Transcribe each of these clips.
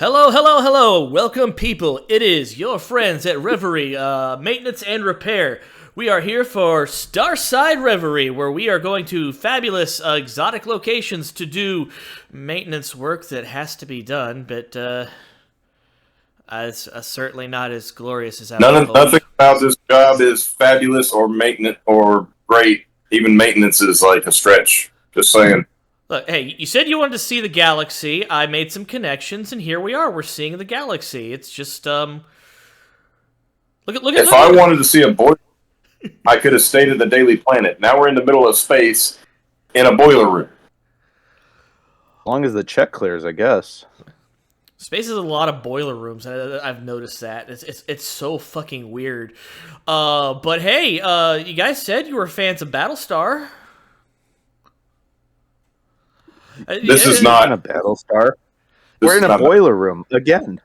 Hello, hello, hello. Welcome, people. It is your friends at Reverie, Maintenance and Repair. We are here for Starside Reverie, where we are going to fabulous, exotic locations to do maintenance work that has to be done, but it's certainly not as glorious as I would hope. Nothing about this job is fabulous or maintenance or great. Even maintenance is like a stretch. Just saying. Look, hey, you said you wanted to see the galaxy. I made some connections, and here we are. We're seeing the galaxy. It's just, look at. If I wanted to see a boiler, I could have stayed at the Daily Planet. Now we're in the middle of space in a boiler room. As long as the check clears, I guess. Space is a lot of boiler rooms. I've noticed that. It's so fucking weird. But hey, you guys said you were fans of Battlestar. This is not a Battlestar. We're in a boiler room again.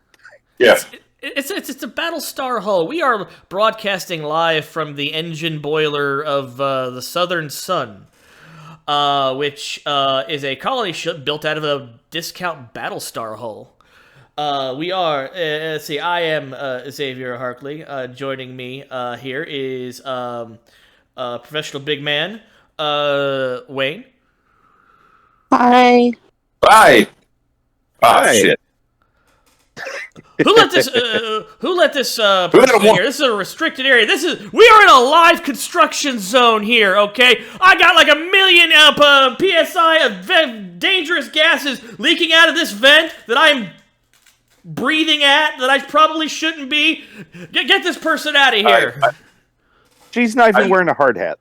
Yeah. It's a Battlestar hull. We are broadcasting live from the engine boiler of the Southern Sun, which is a colony ship built out of a discount Battlestar hull. We are, let's see, I am Xavier Harkley. Joining me here is professional big man, Wayne. Hi. Bye. Hi. Shit. Who let this person in here? This is a restricted area. We are in a live construction zone here, okay? I got like 1 million PSI of dangerous gases leaking out of this vent that I'm breathing at that I probably shouldn't be. Get this person out of here. She's not even wearing a hard hat.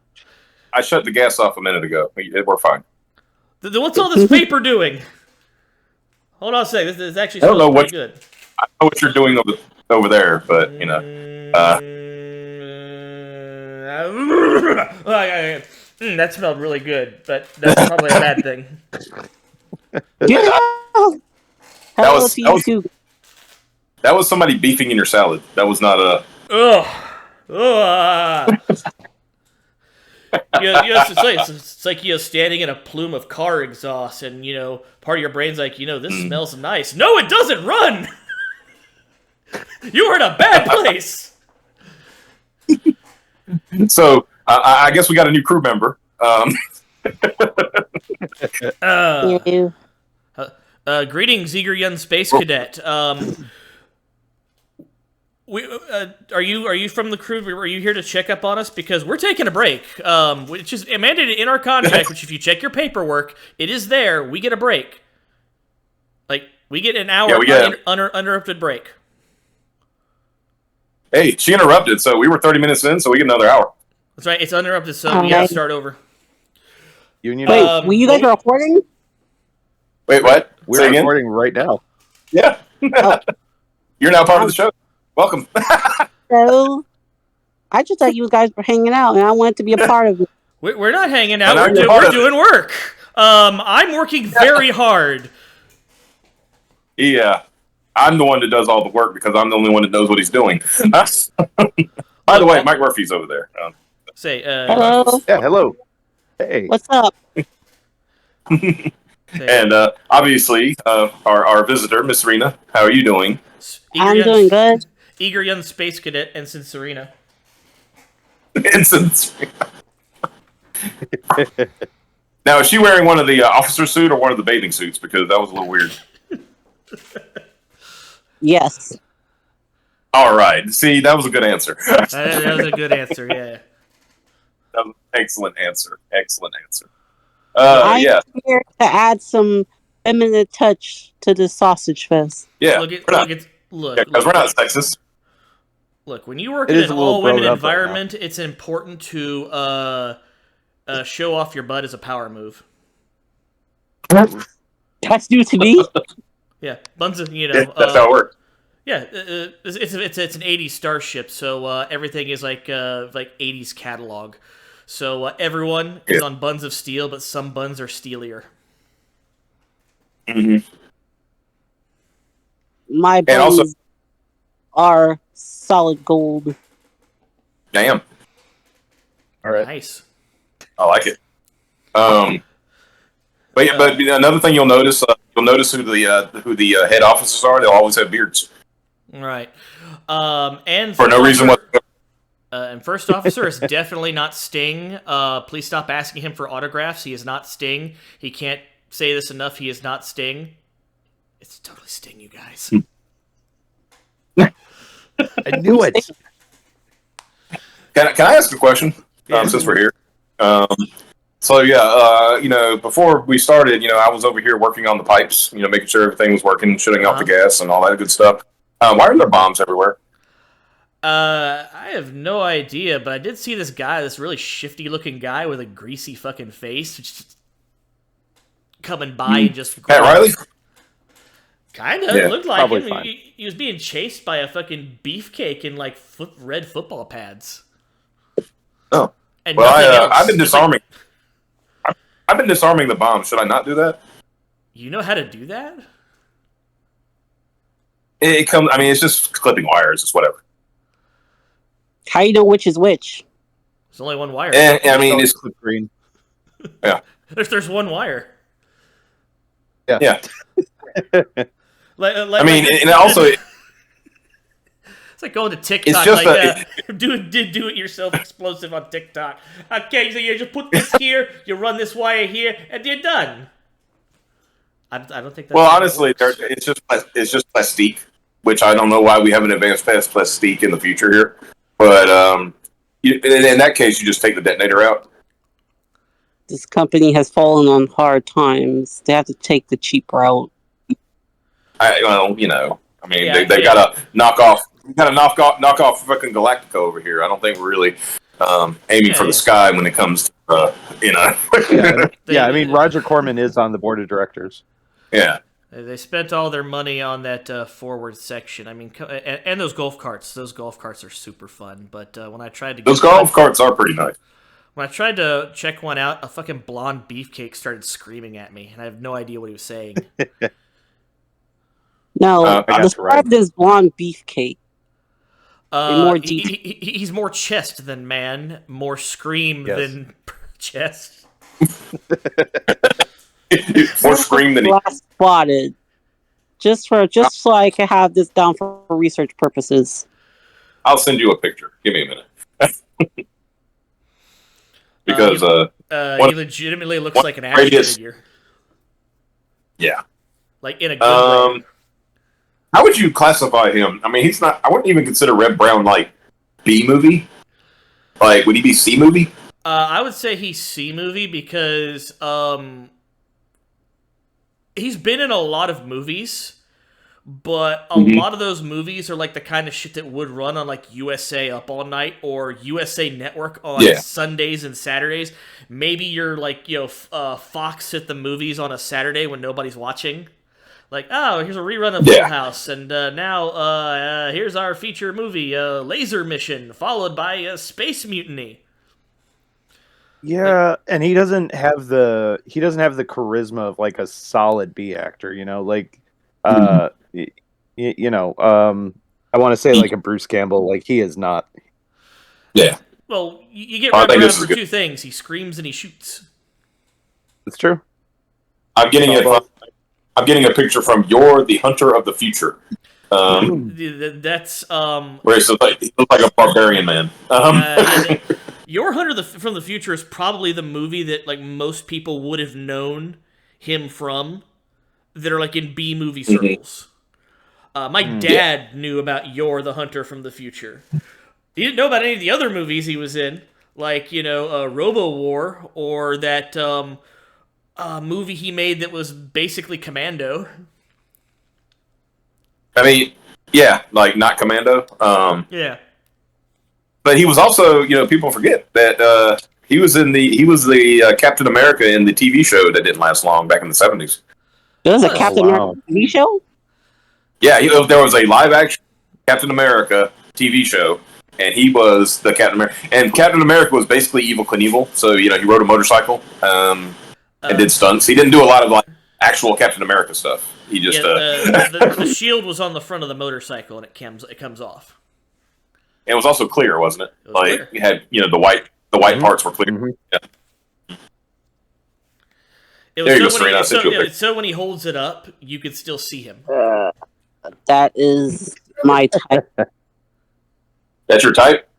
I shut the gas off a minute ago. We're fine. What's all this vapor doing? Hold on a second. This is actually pretty good. I know what you're doing over there, but you know. That smelled really good, but that's probably a bad thing. That was somebody beefing in your salad. That was not a. It's like standing in a plume of car exhaust, and part of your brain's like, this smells nice. No, it doesn't. Run. You are in a bad place. So I guess we got a new crew member. Greetings, Eager Young Space Cadet. Are you from the crew? Are you here to check up on us? Because we're taking a break, which is mandated in our contract. Which, if you check your paperwork, it is there. We get a break. Like we get an hour uninterrupted break. Hey, she interrupted, so we were 30 minutes in, so we get another hour. That's right. It's uninterrupted, so we gotta start over. Union. Wait, were you guys recording? Wait, what? We're recording right now. Yeah. You're now part of the show. Welcome. So, I just thought you guys were hanging out, and I wanted to be a part of it. We're not hanging out. We're doing work. I'm working very hard. Yeah. I'm the one that does all the work because I'm the only one that knows what he's doing. By the way, Mike Murphy's over there. Hello. Yeah, hello. Hey. What's up? And obviously, our visitor, Miss Serena. How are you doing? I'm doing good. Eager Young Space Cadet, Ensign Serena. Ensign Serena. Now, is she wearing one of the officer suit or one of the bathing suits? Because that was a little weird. Yes. All right. See, that was a good answer. That was a good answer, yeah. That was an excellent answer. Excellent answer. I'm here to add some feminine touch to this sausage fest. Yeah. Look, because we're not sexist. Look, when you work in an all-women environment, it's important to show off your butt as a power move. That's new to me. Yeah, buns of, that's how it works. Yeah, it's an '80s starship, so everything is like '80s catalog. So everyone is on buns of steel, but some buns are steelier. Mm-hmm. My buns are solid gold. Damn. All right. Nice. I like it. But another thing you'll notice who the head officers are. They'll always have beards. Right. And For no reason whatsoever. And first officer is definitely not Sting. Please stop asking him for autographs. He is not Sting. He can't say this enough. He is not Sting. It's totally Sting, you guys. I knew it. Can I ask a question? Since we're here. Before we started, I was over here working on the pipes, making sure everything was working, shutting off the gas and all that good stuff. Why are there bombs everywhere? I have no idea, but I did see this guy, this really shifty-looking guy with a greasy fucking face, just coming by and just... Pat Riley? Kind of. It looked like him. Fine. He was being chased by a fucking beefcake in, like, red football pads. Oh. And well, I've been disarming. I've been disarming the bombs. Should I not do that? You know how to do that? It's just clipping wires. It's whatever. How you know which is which? There's only one wire. It's green. Yeah. There's one wire. Yeah. And also... It's like going to TikTok, it's just do it yourself explosive on TikTok. Okay, so you just put this here, you run this wire here, and you're done. I don't think that's... Well, honestly, it's just plastique, which I don't know why we haven't advanced past plastique in the future here. But in that case, you just take the detonator out. This company has fallen on hard times. They have to take the cheap route. They gotta knock off fucking Galactica over here. I don't think we're really aiming for the sky when it comes to Roger Corman is on the board of directors. Yeah. They spent all their money on that forward section. I mean, and those golf carts. Those golf carts are super fun. But when I tried to those golf carts are pretty nice. When I tried to check one out, a fucking blonde beefcake started screaming at me, and I have no idea what he was saying. No, describe this blonde beefcake. More he's more chest than man, more scream than chest. More scream than spotted. Just so I can have this down for research purposes. I'll send you a picture. Give me a minute. Because he legitimately looks like an action figure. Yeah. Like in a good way. How would you classify him? I mean, he's not... I wouldn't even consider Red Brown, like, B-movie. Like, would he be C-movie? I would say he's C-movie because he's been in a lot of movies, but a lot of those movies are like the kind of shit that would run on, like, USA Up All Night or USA Network on Sundays and Saturdays. Maybe you're, like, Fox at the movies on a Saturday when nobody's watching. Like, oh, here's a rerun of Full House, and now here's our feature movie, Laser Mission, followed by Space Mutiny. Yeah, and he doesn't have the charisma of like a solid B actor, I want to say like a Bruce Campbell, like he is not. Yeah. Well, you get Red Brown for two things: he screams and he shoots. It's true. I'm getting a picture from the Hunter of the Future. That's where he looks like a barbarian man. Your Hunter from the Future is probably the movie that like most people would have known him from, that are like in B movie circles. My dad knew about the Hunter from the Future. He didn't know about any of the other movies he was in, like Robo War or that movie he made that was basically Commando. I mean, yeah, like not Commando. Yeah. But he was also, people forget that he was the Captain America in the TV show that didn't last long back in the 70s. There was a Captain America TV show? Yeah, there was a live action Captain America TV show, and he was the Captain America. And Captain America was basically Evel Knievel, so he rode a motorcycle and did stunts. He didn't do a lot of like actual Captain America stuff. He just the shield was on the front of the motorcycle, and it comes off. It was also clear, wasn't it? It was clear. You had the white parts were clear. Mm-hmm. Yeah. It There you go, was Serena. I sent you a picture. so when he holds it up, you could still see him. That is my type. That's your type?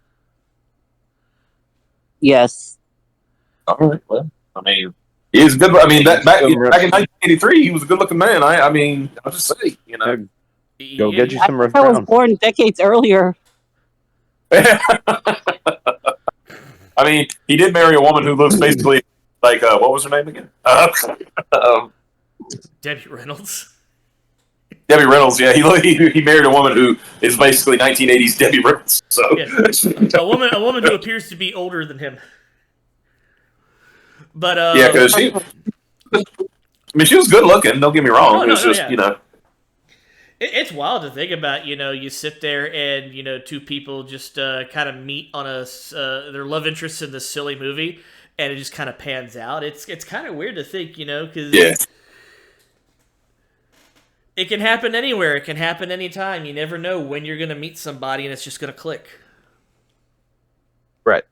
Yes. All right. Well, I mean, he's good. I mean, back in 1983, he was a good-looking man. I mean, I'll just say, you know. Go get you some Riff I was Brown. born decades earlier. I mean, he did marry a woman who looks basically like what was her name again? Debbie Reynolds. Debbie Reynolds. Yeah, he married a woman who is basically 1980s Debbie Reynolds. So a woman who appears to be older than him. But yeah, because she was good looking. Don't get me wrong. It was just you know. It's wild to think about, you know, you sit there and, you know, two people just kind of meet on their love interests in this silly movie, and it just kind of pans out. It's kind of weird to think, you know, because it can happen anywhere. It can happen anytime. You never know when you're going to meet somebody and it's just going to click. Right.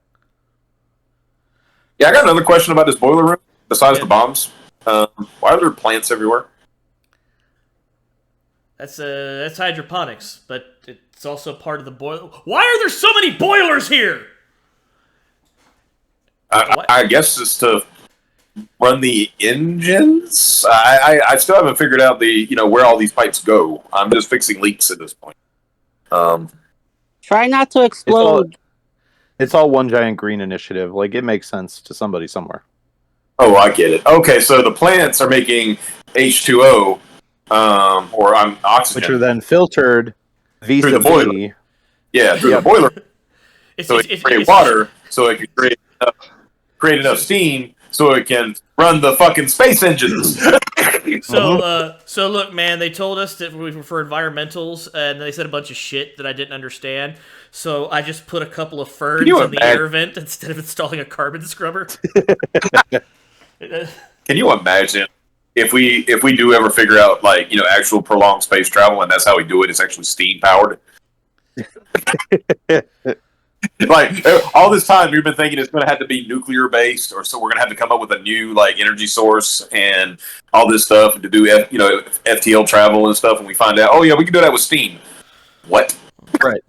Yeah, I got another question about this boiler room, besides the bombs. Why are there plants everywhere? That's hydroponics, but it's also part of the boiler. Why are there so many boilers here? I guess it's to run the engines. I still haven't figured out where all these pipes go. I'm just fixing leaks at this point. Try not to explode. It's all one giant green initiative. Like, it makes sense to somebody somewhere. Oh, I get it. Okay, so the plants are making H2O. Or oxygen, which are then filtered through the boiler. Yeah, through the boiler. So it can create water, so it can create enough steam, so it can run the fucking space engines. So look, man, they told us that we were for environmentals, and they said a bunch of shit that I didn't understand. So I just put a couple of ferns in the air vent instead of installing a carbon scrubber. Can you imagine? If we do ever figure out actual prolonged space travel and that's how we do it, it's actually steam powered. All this time we've been thinking it's going to have to be nuclear based, or so we're going to have to come up with a new energy source and all this stuff to do FTL travel and stuff, and we find out we can do that with steam. What? Right.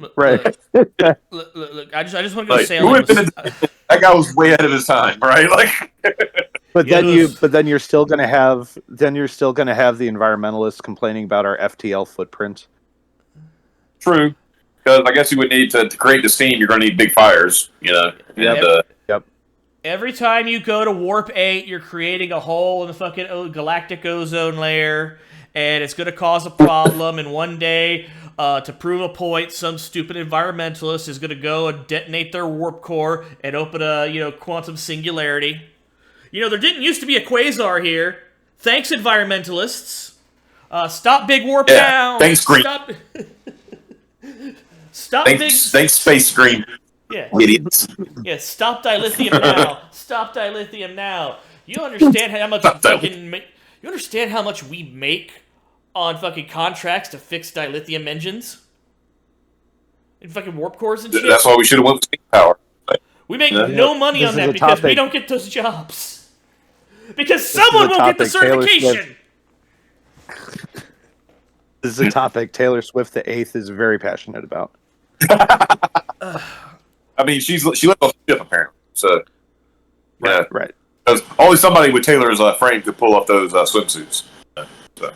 Look, I just want to go sailing. That guy was way ahead of his time, right? But then you're still gonna have the environmentalists complaining about our FTL footprint. True, because I guess you would need to create the steam. You're going to need big fires, Yep. Every time you go to Warp 8, you're creating a hole in the fucking galactic ozone layer, and it's going to cause a problem. And one day, to prove a point, some stupid environmentalist is going to go and detonate their warp core and open a quantum singularity. There didn't used to be a quasar here. Thanks, environmentalists. Stop big warp now. Thanks, Green. Thanks, Space Green. Yeah. Idiots. Yeah, stop dilithium now. Stop dilithium now. You understand how much you understand how much we make on fucking contracts to fix dilithium engines? And fucking warp cores and shit? That's why we should have went with steam power. We make no money on that because we don't get those jobs. Because someone will get the certification. This is a topic Taylor Swift the 8th is very passionate about. I mean, she lived on the ship apparently. So right. Because only somebody with Taylor's frame could pull off those swimsuits. So.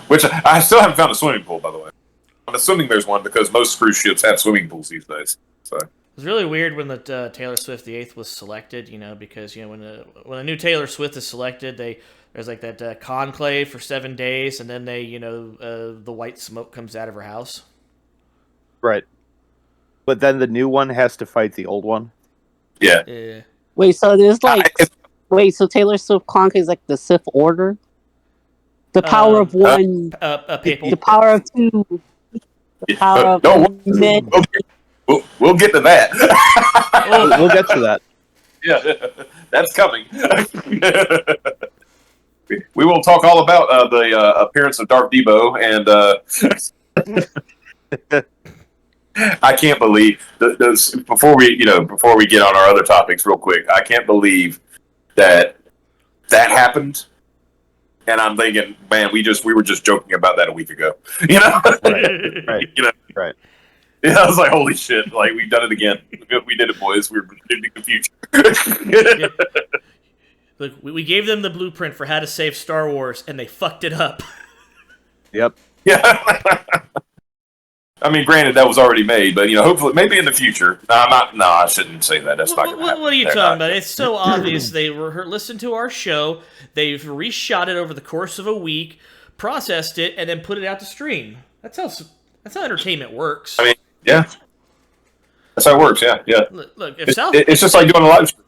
Which I still haven't found a swimming pool, by the way. I'm assuming there's one because most cruise ships have swimming pools these days. So. It was really weird when the Taylor Swift the 8th was selected, because when a new Taylor Swift is selected, there's like that conclave for 7 days, and then the white smoke comes out of her house. Right. But then the new one has to fight the old one. Yeah. Wait, so there's so Taylor Swift conclave is like the Sith Order? The power of one. People. The power of two. The power of men. We'll get to that. We'll get to that. Yeah, that's coming. We will talk all about the appearance of Darth Debo and I can't believe those. Before we get on our other topics, real quick, I can't believe that happened. And I'm thinking, man, we were just joking about that a week ago. You know, Right. You know, Right. yeah, I was like, holy shit! Like we've done it again. We did it, boys. We're predicting the future. Yeah. Look, we gave them the blueprint for how to save Star Wars, and they fucked it up. Yep. Yeah. I mean, granted, that was already made, but hopefully, maybe in the future. No, I'm not. No, I shouldn't say that. That's not going to happen. What are you talking about? It's so obvious. They listened to our show. They've reshot it over the course of a week, processed it, and then put it out to stream. That's how entertainment works. I mean, yeah, that's how it works. Yeah. Look, it's just like doing a live stream.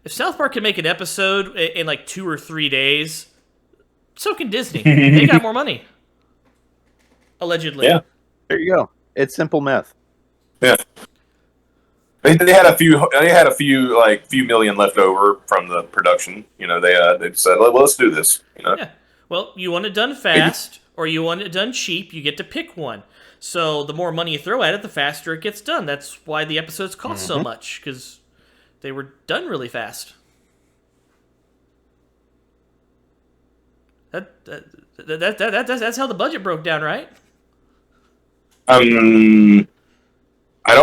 If South Park can make an episode in like 2 or 3 days, so can Disney. They got more money, allegedly. Yeah. There you go. It's simple math. Yeah. They had a few. They had a few few million left over from the production. They said, well, let's do this. Yeah. Well, you want it done fast, or you want it done cheap. You get to pick one. So the more money you throw at it, the faster it gets done. That's why the episodes cost so much, because they were done really fast. That's how the budget broke down, right? I don't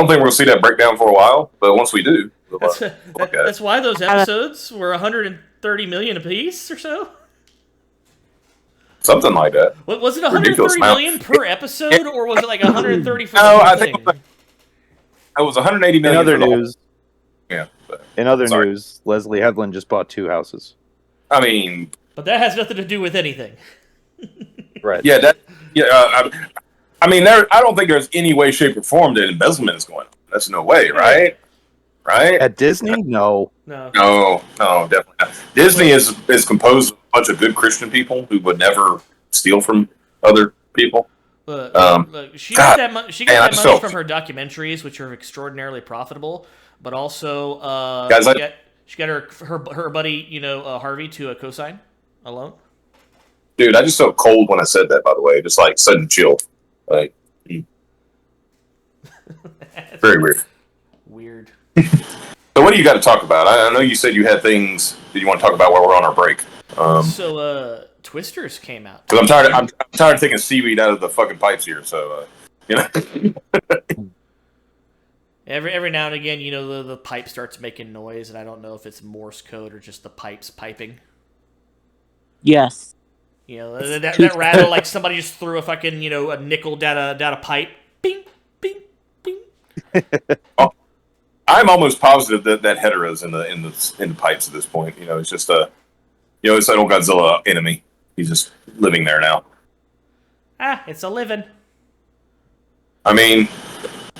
think we'll see that breakdown for a while, but once we do, that's why those episodes were 130 million apiece or so. Something like that. What was it? 130 million per episode, or was it like 130 for the No, whole I thing? think it was 180 million. In other news, In other news, Leslie Headland just bought 2 houses. I mean, but that has nothing to do with anything. Right. Yeah. I mean, I don't think there's any way, shape, or form that embezzlement is going on. That's no way, right? Right? At Disney, no. No, definitely not. Disney is composed of a bunch of good Christian people who would never steal from other people. Look, she got that money from her documentaries, which are extraordinarily profitable, but also she got her buddy, Harvey, to co-sign a loan. Dude, I just felt cold when I said that. By the way, just like sudden chill. Like, very weird. Weird. So, what do you got to talk about? I know you said you had things that you want to talk about while we're on our break. Twisters came out. Because I'm tired of taking seaweed out of the fucking pipes here. So, Every now and again, the pipe starts making noise, and I don't know if it's Morse code or just the pipes piping. Yes. That rattle like somebody just threw a fucking a nickel down a pipe. Bing, bing, bing. I'm almost positive that hetero's in the pipes at this point. It's just it's that old Godzilla enemy. He's just living there now. It's a living. I mean,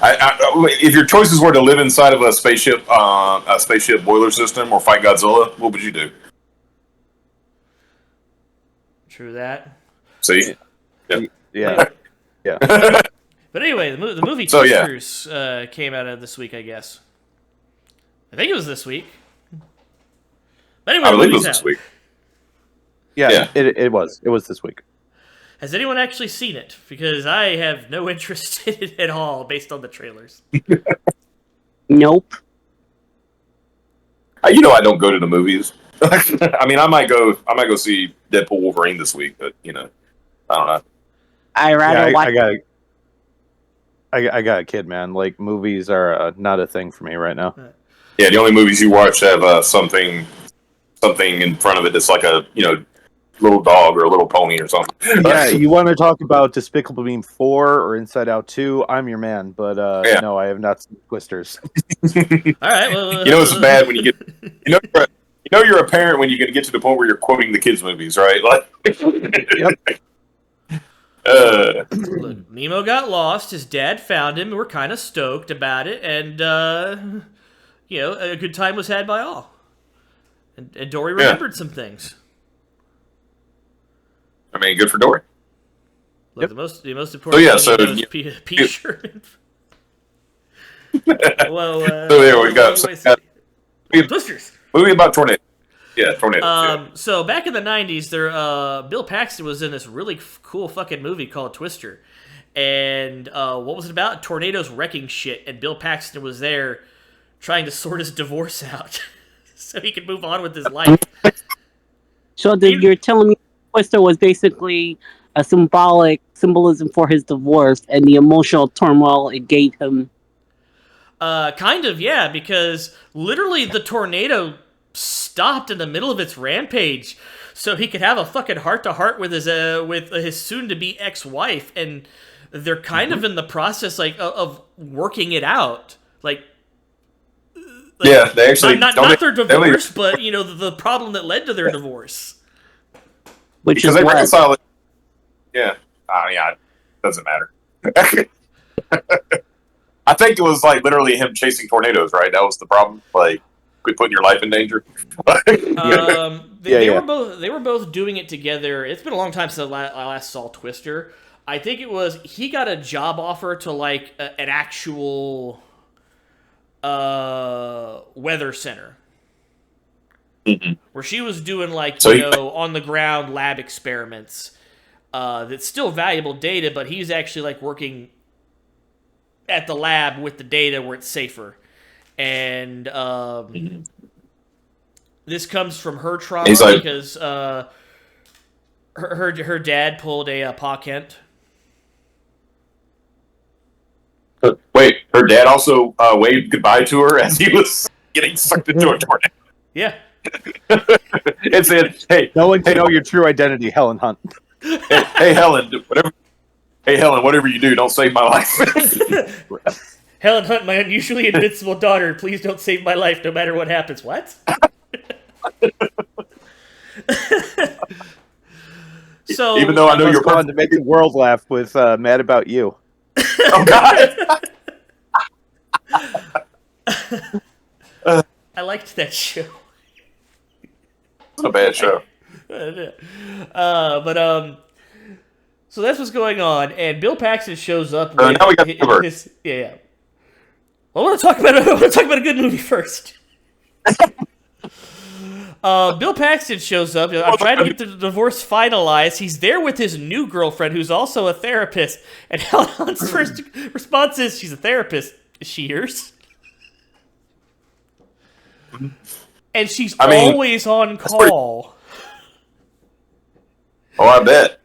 if your choices were to live inside of a spaceship boiler system or fight Godzilla, what would you do? True that. See? Yeah. But anyway, the movie Twisters came out this week, I guess. I think it was this week. But anyway, I believe it was this week. Yeah. It was. It was this week. Has anyone actually seen it? Because I have no interest in it at all, based on the trailers. Nope. I don't go to the movies. I mean, I might go see Deadpool Wolverine this week, but I don't know. I rather watch. I got a kid, man. Like, movies are not a thing for me right now. Yeah, the only movies you watch have something in front of it that's like a little dog or a little pony or something. Yeah, you want to talk about Despicable Me 4 or Inside Out 2? I'm your man, but no, I have not seen Twisters. All right, well, it's bad when you get you're a parent when you get to the point where you're quoting the kids' movies, right? Like, Look, Nemo got lost. His dad found him. We're kind of stoked about it, and a good time was had by all. And Dory remembered some things. I mean, good for Dory. Look, the most important thing is P. Sherman. Well, so there we go. Twisters. Movie about tornadoes. Yeah, tornadoes. So back in the 90s, Bill Paxton was in this really cool fucking movie called Twister. And what was it about? Tornadoes wrecking shit, and Bill Paxton was there trying to sort his divorce out so he could move on with his life. So you're telling me Twister was basically a symbolism for his divorce and the emotional turmoil it gave him? Kind of, yeah, because literally the tornado stopped in the middle of its rampage so he could have a fucking heart-to-heart with his soon-to-be ex-wife, and they're kind of in the process of working it out. Yeah, they actually not their divorce, but the problem that led to their divorce. Because they reconcile it. Yeah, it doesn't matter. I think it was literally him chasing tornadoes, right? That was the problem. Quit putting your life in danger. They were both doing it together. It's been a long time since I last saw Twister. I think it was he got a job offer to an actual weather center, where she was doing on the ground lab experiments. That's still valuable data, but he's actually working at the lab with the data where it's safer. And this comes from her trauma because her dad pulled a Pa Kent. Wait, her dad also waved goodbye to her as he was getting sucked into a tornado. Yeah. It said, "Hey, no one can know your true identity, Helen Hunt." Hey, Helen, whatever you do, don't save my life. Helen Hunt, my unusually invincible daughter, please don't save my life no matter what happens. What? So, even though I know you're going to make the world laugh with Mad About You. Oh, God. I liked that show. It's a bad show. So that's what's going on, and Bill Paxton shows up. Now we got his. Yeah. Well, I want to talk about a good movie first. Bill Paxton shows up. I'm trying to get the divorce finalized. He's there with his new girlfriend, who's also a therapist. And Helen Hunt's first response is, "She's a therapist. Is she yours?" And she's always on call. Oh, I bet.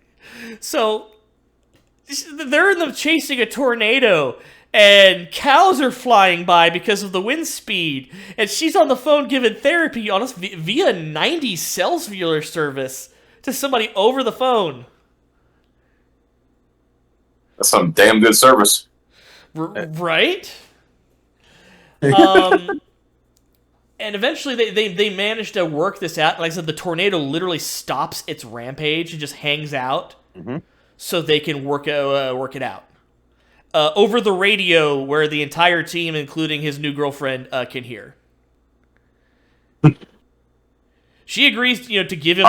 So they're chasing a tornado, and cows are flying by because of the wind speed, and she's on the phone giving therapy on us via 90 cellular service to somebody over the phone. That's some damn good service. Right? And eventually they managed to work this out. Like I said, the tornado literally stops its rampage and just hangs out, so they can work it out. Over the radio, where the entire team, including his new girlfriend, can hear. She agrees, to give him.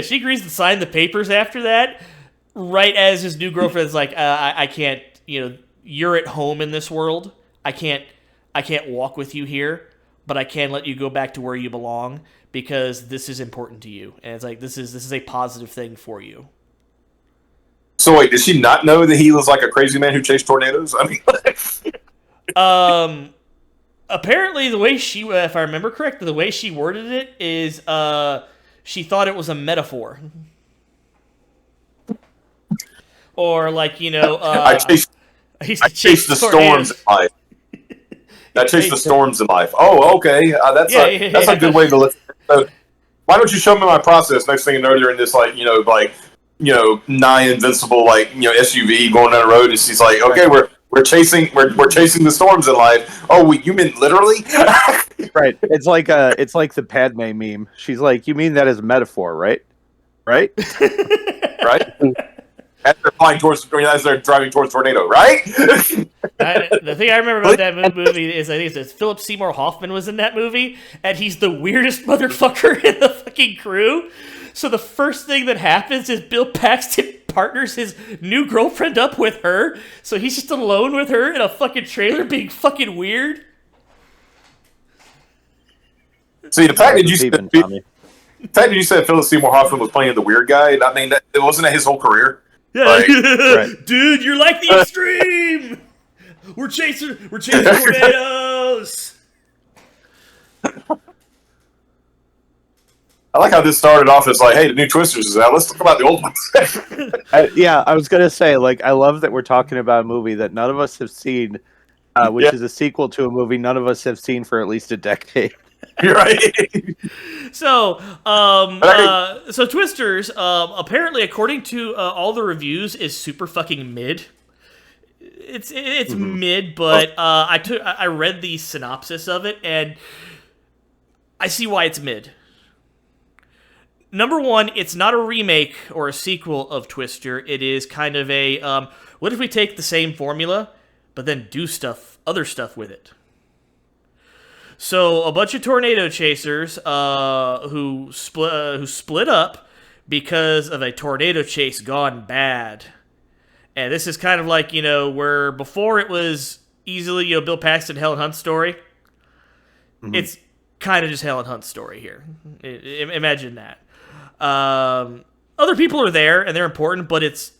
She agrees to sign the papers after that. Right as his new girlfriend's like, I can't. You're at home in this world. I can't walk with you here, but I can let you go back to where you belong because this is important to you, and it's this is a positive thing for you. So wait, did she not know that he was a crazy man who chased tornadoes? I mean, apparently the way she, if I remember correctly, the way she worded it is, she thought it was a metaphor, or I chased the storms in life. I chased the storms in life. Oh, okay, that's a good way to listen. So, why don't you show me my process? Next thing you know, they're in this nigh invincible SUV going down the road, and she's like, "Okay, we're chasing the storms in life." Oh, you mean literally? Right. It's like the Padme meme. She's like, "You mean that as a metaphor, right? Right? Right?" As they're driving towards tornado, right? The thing I remember about that movie is I think it's Philip Seymour Hoffman was in that movie, and he's the weirdest motherfucker in the fucking crew. So the first thing that happens is Bill Paxton partners his new girlfriend up with her, so he's just alone with her in a fucking trailer being fucking weird. See, the fact that you said Philip Seymour Hoffman was playing the weird guy, I mean, it wasn't his whole career. Yeah, Like, right. Dude, you're like the extreme. We're chasing tornadoes. I like how this started off as like, hey, the new Twisters is out. Let's talk about the old ones. I was gonna say, like, I love that we're talking about a movie that none of us have seen, which is a sequel to a movie none of us have seen for at least a decade. You're right. So, so Twisters, apparently, according to all the reviews, is super fucking mid. It's mid, but I read the synopsis of it, and I see why it's mid. Number one, it's not a remake or a sequel of Twister. It is kind of a, what if we take the same formula, but then do other stuff with it? So a bunch of tornado chasers who split up because of a tornado chase gone bad. And this is kind of like, where before it was easily, Bill Paxton, Helen Hunt's story. Mm-hmm. It's kind of just Helen Hunt's story here. Imagine that. Other people are there and they're important, but it's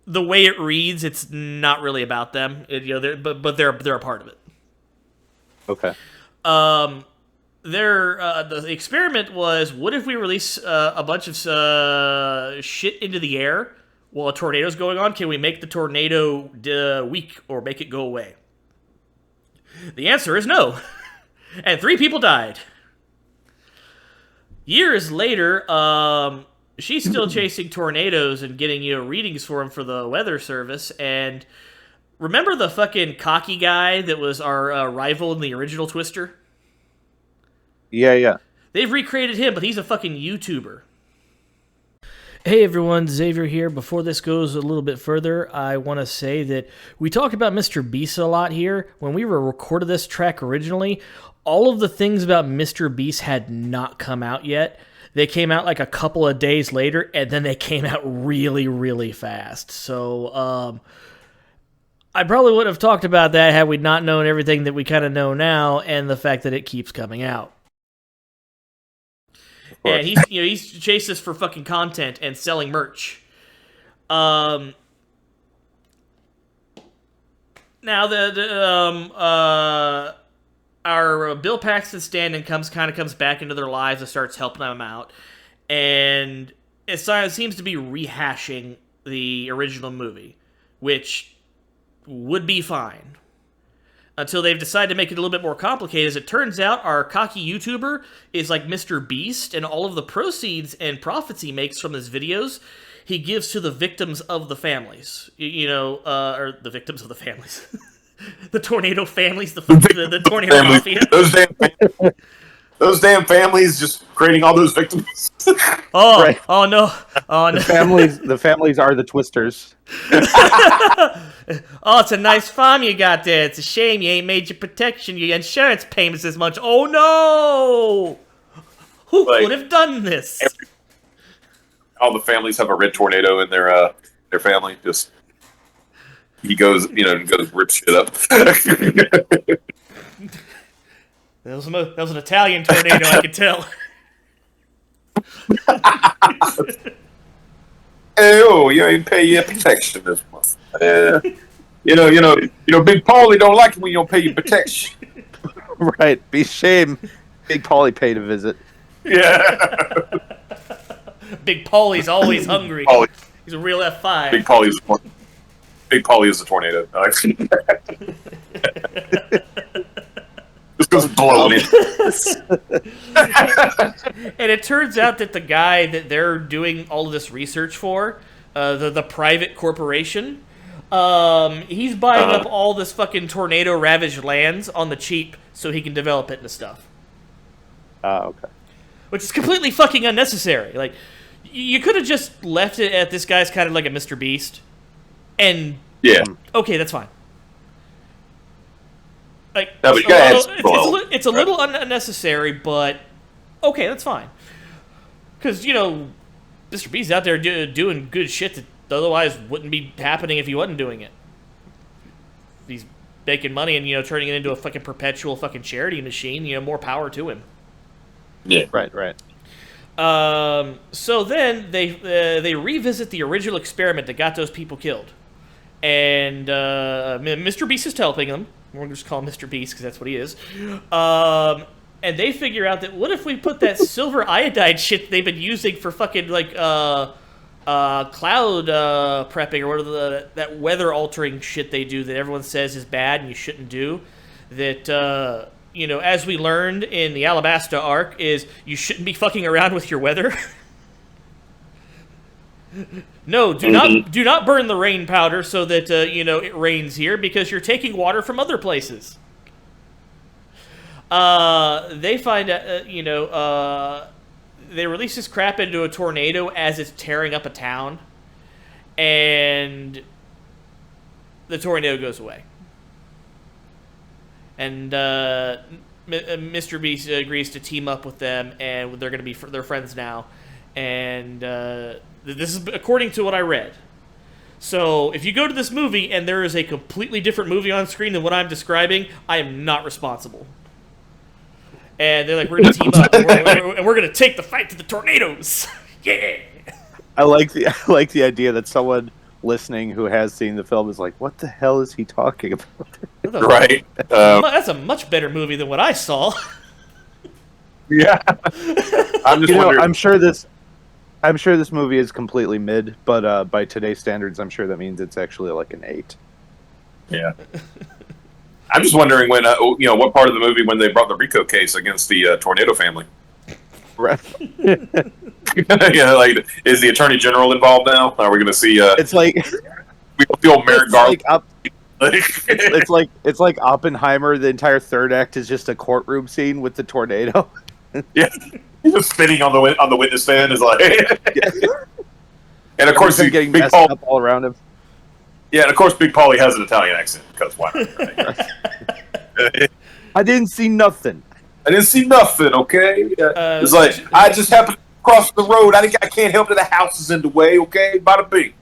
the way it reads. It's not really about them. But they're a part of it. Okay. The experiment was: what if we release a bunch of shit into the air while a tornado's going on? Can we make the tornado weak or make it go away? The answer is no, and 3 people died. Years later, she's still chasing tornadoes and getting readings for them for the weather service. And remember the fucking cocky guy that was our rival in the original Twister? Yeah. They've recreated him, but he's a fucking YouTuber. Hey everyone, Xavier here. Before this goes a little bit further, I want to say that we talk about Mr. Beast a lot here. When we recorded this track originally, all of the things about Mr. Beast had not come out yet. They came out like a couple of days later, and then they came out really, really fast. So, I probably would have talked about that had we not known everything that we kind of know now, and the fact that it keeps coming out. Yeah, he's chased us for fucking content and selling merch. Now our Bill Paxton stand-in comes back into their lives and starts helping them out, and it seems to be rehashing the original movie, which would be fine until they've decided to make it a little bit more complicated. As it turns out, our cocky YouTuber is like Mr. Beast, and all of the proceeds and profits he makes from his videos, he gives to the victims of the families. Or the victims of the families. The tornado families, the tornado mafia. Those damn families just creating all those victims. Right. Oh no. The families are the Twisters. Oh, it's a nice farm you got there. It's a shame you ain't made your insurance payments as much. Oh no! Who could have done this? All the families have a red tornado in their family. Just he goes, rips shit up. That was an Italian tornado, I could tell. Hey, you ain't pay your protection this month. Big Paulie don't like it when you don't pay your protection. Right, be shame. Big Paulie paid a visit. Yeah. Big Paulie's always hungry. Paulie. He's a real F5. Big Paulie is a tornado. Just goes blowing in. And it turns out that the guy that they're doing all of this research for, the private corporation, he's buying up all this fucking tornado-ravaged lands on the cheap so he can develop it into stuff. Okay. Which is completely fucking unnecessary. Like, you could have just left it at this guy's kind of like a Mr. Beast, and okay, that's fine. Like, it's a little unnecessary, but okay, that's fine. Because, Mr. B's out there doing good shit that otherwise wouldn't be happening if he wasn't doing it. He's making money and, turning it into a fucking perpetual fucking charity machine, more power to him. Yeah. Right. So then they revisit the original experiment that got those people killed, and Mr. Beast is helping them. We're gonna just call him Mr. Beast because that's what he is. And they figure out that what if we put that silver iodide shit they've been using for fucking like cloud prepping or whatever that weather altering shit they do that everyone says is bad and you shouldn't do. That as we learned in the Alabasta arc, is you shouldn't be fucking around with your weather. No, do not burn the rain powder so that it rains here because you're taking water from other places. They find they release this crap into a tornado as it's tearing up a town, and the tornado goes away. And Mr. Beast agrees to team up with them, and they're going to be they're friends now. And this is according to what I read. So if you go to this movie and there is a completely different movie on screen than what I'm describing, I am not responsible. And they're like, we're going to team up, and we're going to take the fight to the tornadoes. Yeah. I like the idea that someone listening who has seen the film is like, what the hell is he talking about? Right. That's a much better movie than what I saw. Yeah. I'm just wondering. I'm sure this movie is completely mid, but by today's standards, I'm sure that means it's actually like an 8. Yeah. I'm just wondering when, what part of the movie when they brought the RICO case against the Tornado family. Right. Like, is the Attorney General involved now? Are we going to see? It's like we feel Merrick Garland. It's like Oppenheimer. The entire third act is just a courtroom scene with the tornado. Yeah, he's just spitting on the witness stand. Is like, and of course, getting Big messed Paul up all around him. Yeah, and of course, Big Paulie has an Italian accent because why not? Right? I didn't see nothing. Okay, it's like I just happened to cross the road. I can't help that the house is in the way. Okay, bada bing.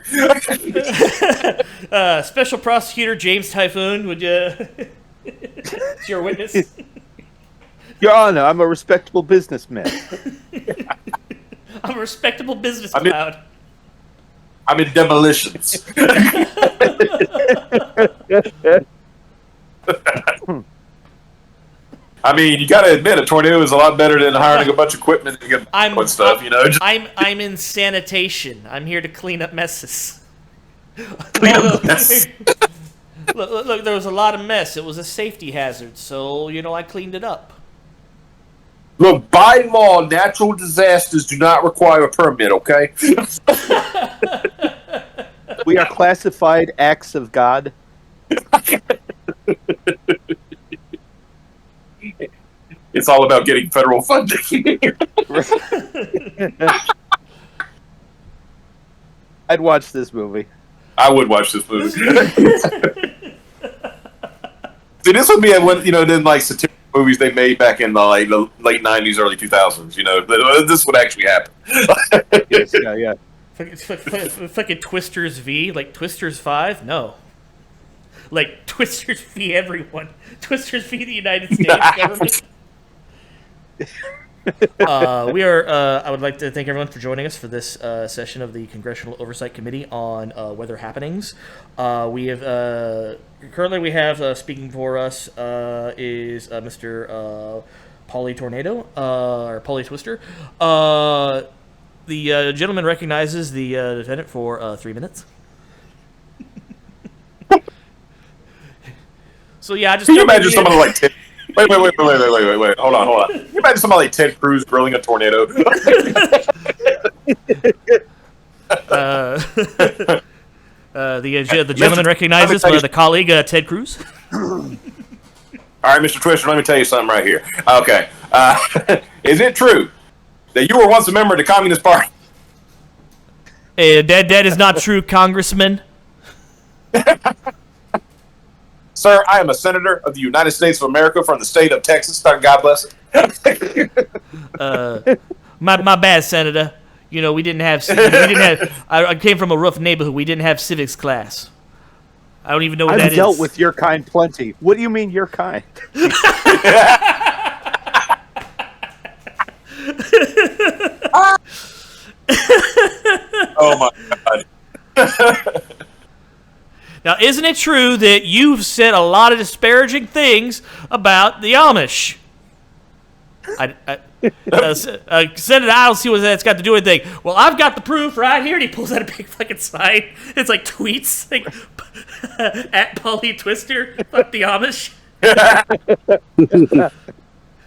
Special Prosecutor James Typhoon, would you? It's your witness. Your Honor, I'm a respectable businessman. I'm a respectable business cloud. I'm in demolitions. I mean, you got to admit, a tornado is a lot better than hiring a bunch of equipment and get stuff. I'm in sanitation. I'm here to clean up messes. Look, there was a lot of mess. It was a safety hazard, so I cleaned it up. Look, by law, natural disasters do not require a permit. Okay. We are classified acts of God. It's all about getting federal funding. I'd watch this movie. I would watch this movie. See, this would be one, then like satirical movies they made back in the late '90s, early 2000s. This would actually happen. Yes, yeah. Fucking Twisters v, like Twisters 5? No. Like Twisters v everyone. Twisters v the United States government. I would like to thank everyone for joining us for this session of the Congressional Oversight Committee on Weather Happenings. We have speaking for us is Mr. Paulie Tornado, or Paulie Twister. The gentleman recognizes the defendant for 3 minutes. So yeah, Can you imagine somebody like Ted? Wait! Hold on. Can you imagine somebody like Ted Cruz grilling a tornado? The gentleman recognizes the colleague Ted Cruz. All right, Mr. Twister, let me tell you something right here. Okay, is it true that you were once a member of the Communist Party? That is not true, Congressman. Sir, I am a senator of the United States of America from the state of Texas. God bless it. My bad, Senator. We didn't have. I came from a rough neighborhood. We didn't have civics class. I don't even know what that is. I've dealt with your kind plenty. What do you mean your kind? Oh my god. Now, isn't it true that you've said a lot of disparaging things about the Amish? Said it. I don't see what that's got to do with anything. Well, I've got the proof right here. And he pulls out a big fucking sign. It's like tweets, like at Polly Twister, fuck the Amish.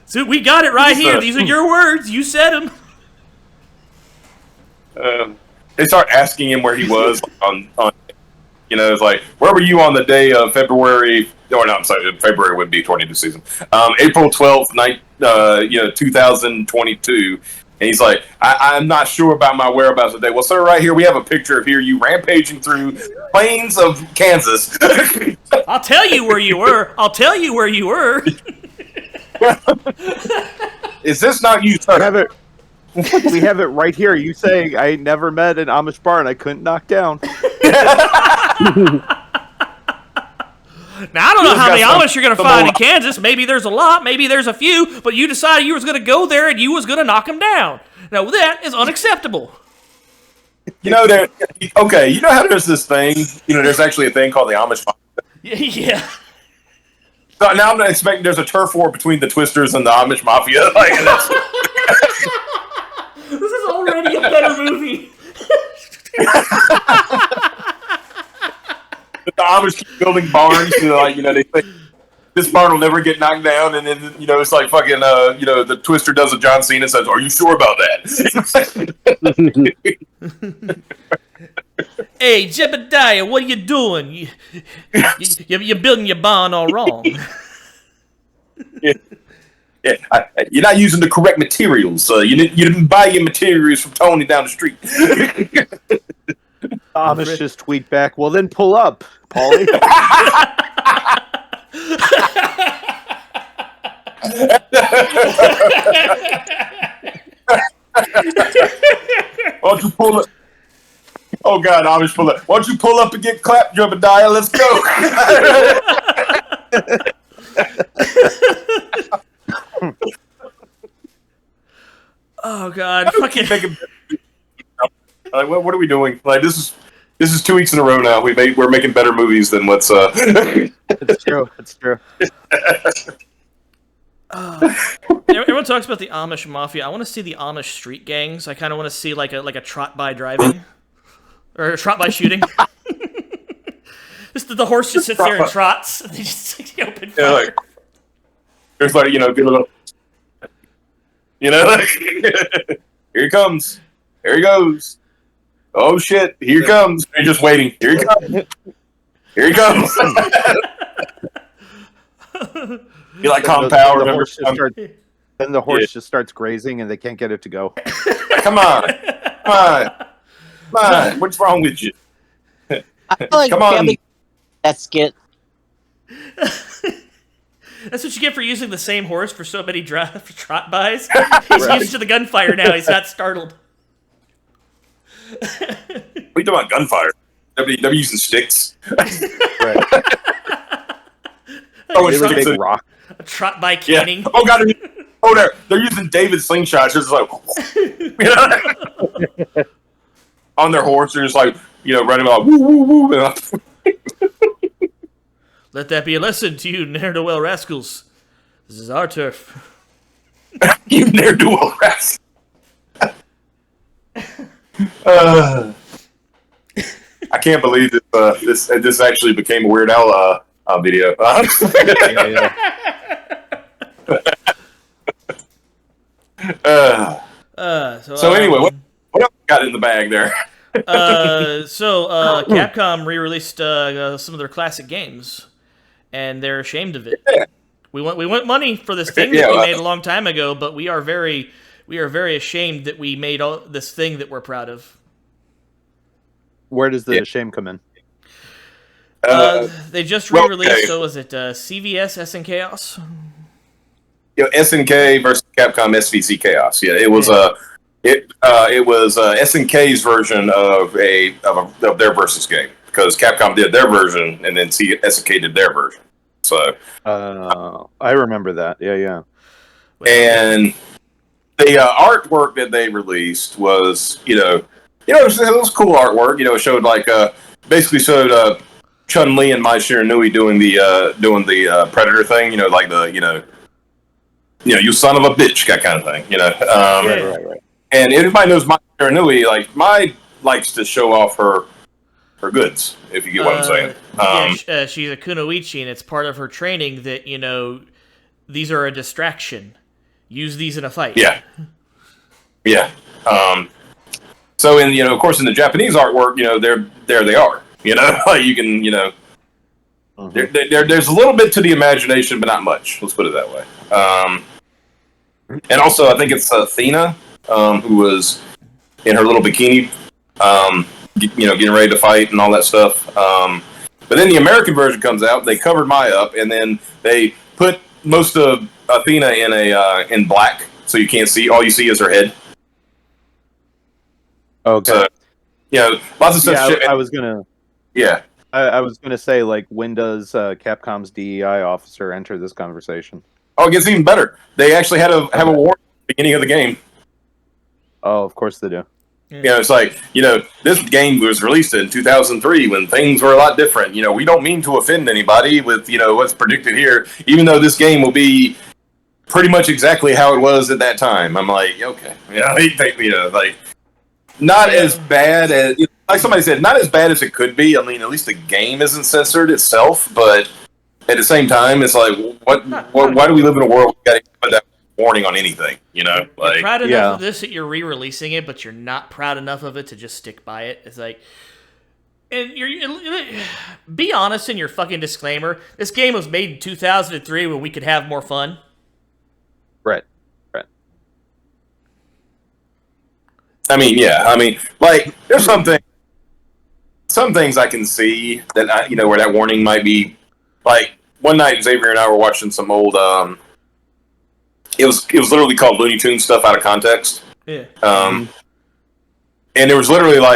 So we got it right here. These are your words. You said them. They start asking him where he was on. It's like, where were you on the day of February? Or no, I'm sorry, February would be 22 season. April 12th, 2022. And he's like, I'm not sure about my whereabouts today. Well, sir, right here we have a picture of you rampaging through plains of Kansas. I'll tell you where you were. Is this not you, sir? We have it right here. You saying I never met an Amish barn I couldn't knock down. Now, I don't know how many Amish you're going to find in Kansas. Maybe there's a lot, maybe there's a few, but you decided you was going to go there and you was going to knock them down. Now, that is unacceptable. You know how there's this thing, there's actually a thing called the Amish Mafia. Yeah. So now I'm not expecting there's a turf war between the Twisters and the Amish Mafia. This is already a better movie. The Amish keep building barns, they think this barn will never get knocked down, and then it's like fucking the Twister does a John Cena and says, "Are you sure about that?" Hey, Jebediah, what are you doing? You're building your barn all wrong. Yeah, you're not using the correct materials. You didn't buy your materials from Tony down the street. Amish just tweet back, well then pull up, Paulie. Why don't you pull up? Oh God, Amish pull up. Why don't you pull up and get clapped, Jebediah? Let's go. Oh God, fucking. Like, what are we doing? Like, this is 2 weeks in a row now. We're making better movies than what's. It's true. Everyone talks about the Amish Mafia. I want to see the Amish street gangs. I kind of want to see like a trot by driving or a trot by shooting. Just the horse just sits there and trots. And they just open fire. Yeah, there's good little. Here he comes. Here he goes. Oh shit! Here he comes. They're just waiting. Here he comes. Here he comes. You like calm power. Then the horse just starts grazing, and they can't get it to go. Come on. What's wrong with you? I feel like Come on. That skit. That's what you get for using the same horse for so many trot-bys. He's used to the gunfire now. He's not startled. What are you talking about gunfire? They're using sticks. Right. Oh, It was a big rock. A trot-by caning. Yeah. Oh God. They're using David's slingshots. Just like, on their horse. They're just like, running like, woo, woo, woo. Let that be a lesson to you, ne'er-do-well rascals. This is our turf. You ne'er-do-well rascal. I can't believe that this actually became a Weird Al video. So anyway, what else got in the bag there? Capcom re-released some of their classic games, and they're ashamed of it. Yeah. We want money for this thing that we made a long time ago, but we are very ashamed that we made this thing that we're proud of. Where does the shame come in? They just re-released. So was it CVS SNK? SNK versus Capcom SVC Chaos. Yeah, it was it was SNK's version of their versus game, because Capcom did their version and then SNK did their version. So I remember that. Yeah. And the artwork that they released was, it was cool artwork. It showed basically showed Chun-Li and Mai Shiranui doing the Predator thing. You son of a bitch, that kind of thing. Right. And everybody knows Mai Shiranui. Mai likes to show off her goods, if you get what I'm saying. She's a kunoichi, and it's part of her training that these are a distraction. Use these in a fight. Yeah. So of course, in the Japanese artwork, there they are. You can, there's a little bit to the imagination, but not much. Let's put it that way. And also, I think it's Athena, who was in her little bikini, getting ready to fight and all that stuff. But then the American version comes out. They covered Maya up, and then they put most of Athena in black, so you can't see. All you see is her head. Okay. So, lots of stuff. I was gonna. Yeah. I was gonna say, when does Capcom's DEI officer enter this conversation? Oh, it gets even better. They actually have a warning at the beginning of the game. Oh, of course they do. It's this game was released in 2003 when things were a lot different. We don't mean to offend anybody with, what's predicted here, even though this game will be pretty much exactly how it was at that time. I'm like, okay. Not as bad as, like somebody said, not as bad as it could be. I mean, at least the game isn't censored itself, but at the same time, it's like, why do we live in a world where we got to put that warning on anything? You're proud enough of this that you're re-releasing it, but you're not proud enough of it to just stick by it. It's like, and be honest in your fucking disclaimer. This game was made in 2003 when we could have more fun. Right. I mean, yeah. There's some things I can see that where that warning might be. One night, Xavier and I were watching some old. It was literally called Looney Tunes stuff out of context. Yeah. And there was literally of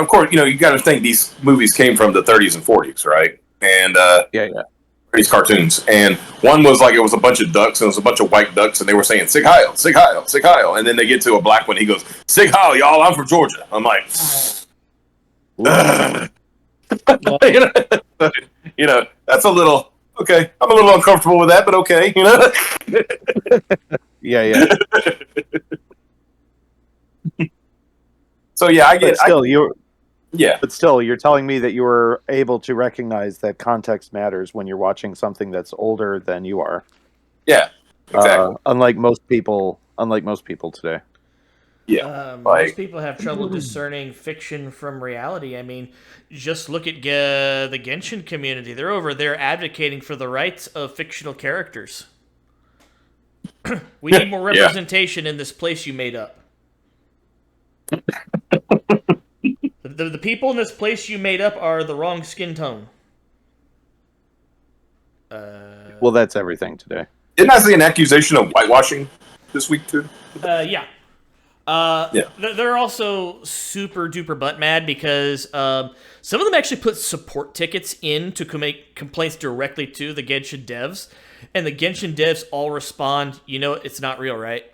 course, you got to think these movies came from the 30s and 40s, right? And yeah. These cartoons, and one was it was a bunch of ducks, and it was a bunch of white ducks, and they were saying "Sig Heil, Sig Heil, Sig Heil," and then they get to a black one. He goes, "Sig Heil, y'all! I'm from Georgia." I'm like, that's a little okay. I'm a little uncomfortable with that, but okay, Yeah. So yeah, I get. But still, you're telling me that you were able to recognize that context matters when you're watching something that's older than you are. Yeah, exactly. Unlike most people today. Yeah, most people have trouble discerning fiction from reality. I mean, just look at the Genshin community. They're over there advocating for the rights of fictional characters. We need more representation in this place you made up. The people in this place you made up are the wrong skin tone. Well, that's everything today. Didn't I see an accusation of whitewashing this week too? Yeah. They're also super duper butt mad because some of them actually put support tickets in to make complaints directly to the Genshin devs, and the Genshin devs all respond, it's not real, right?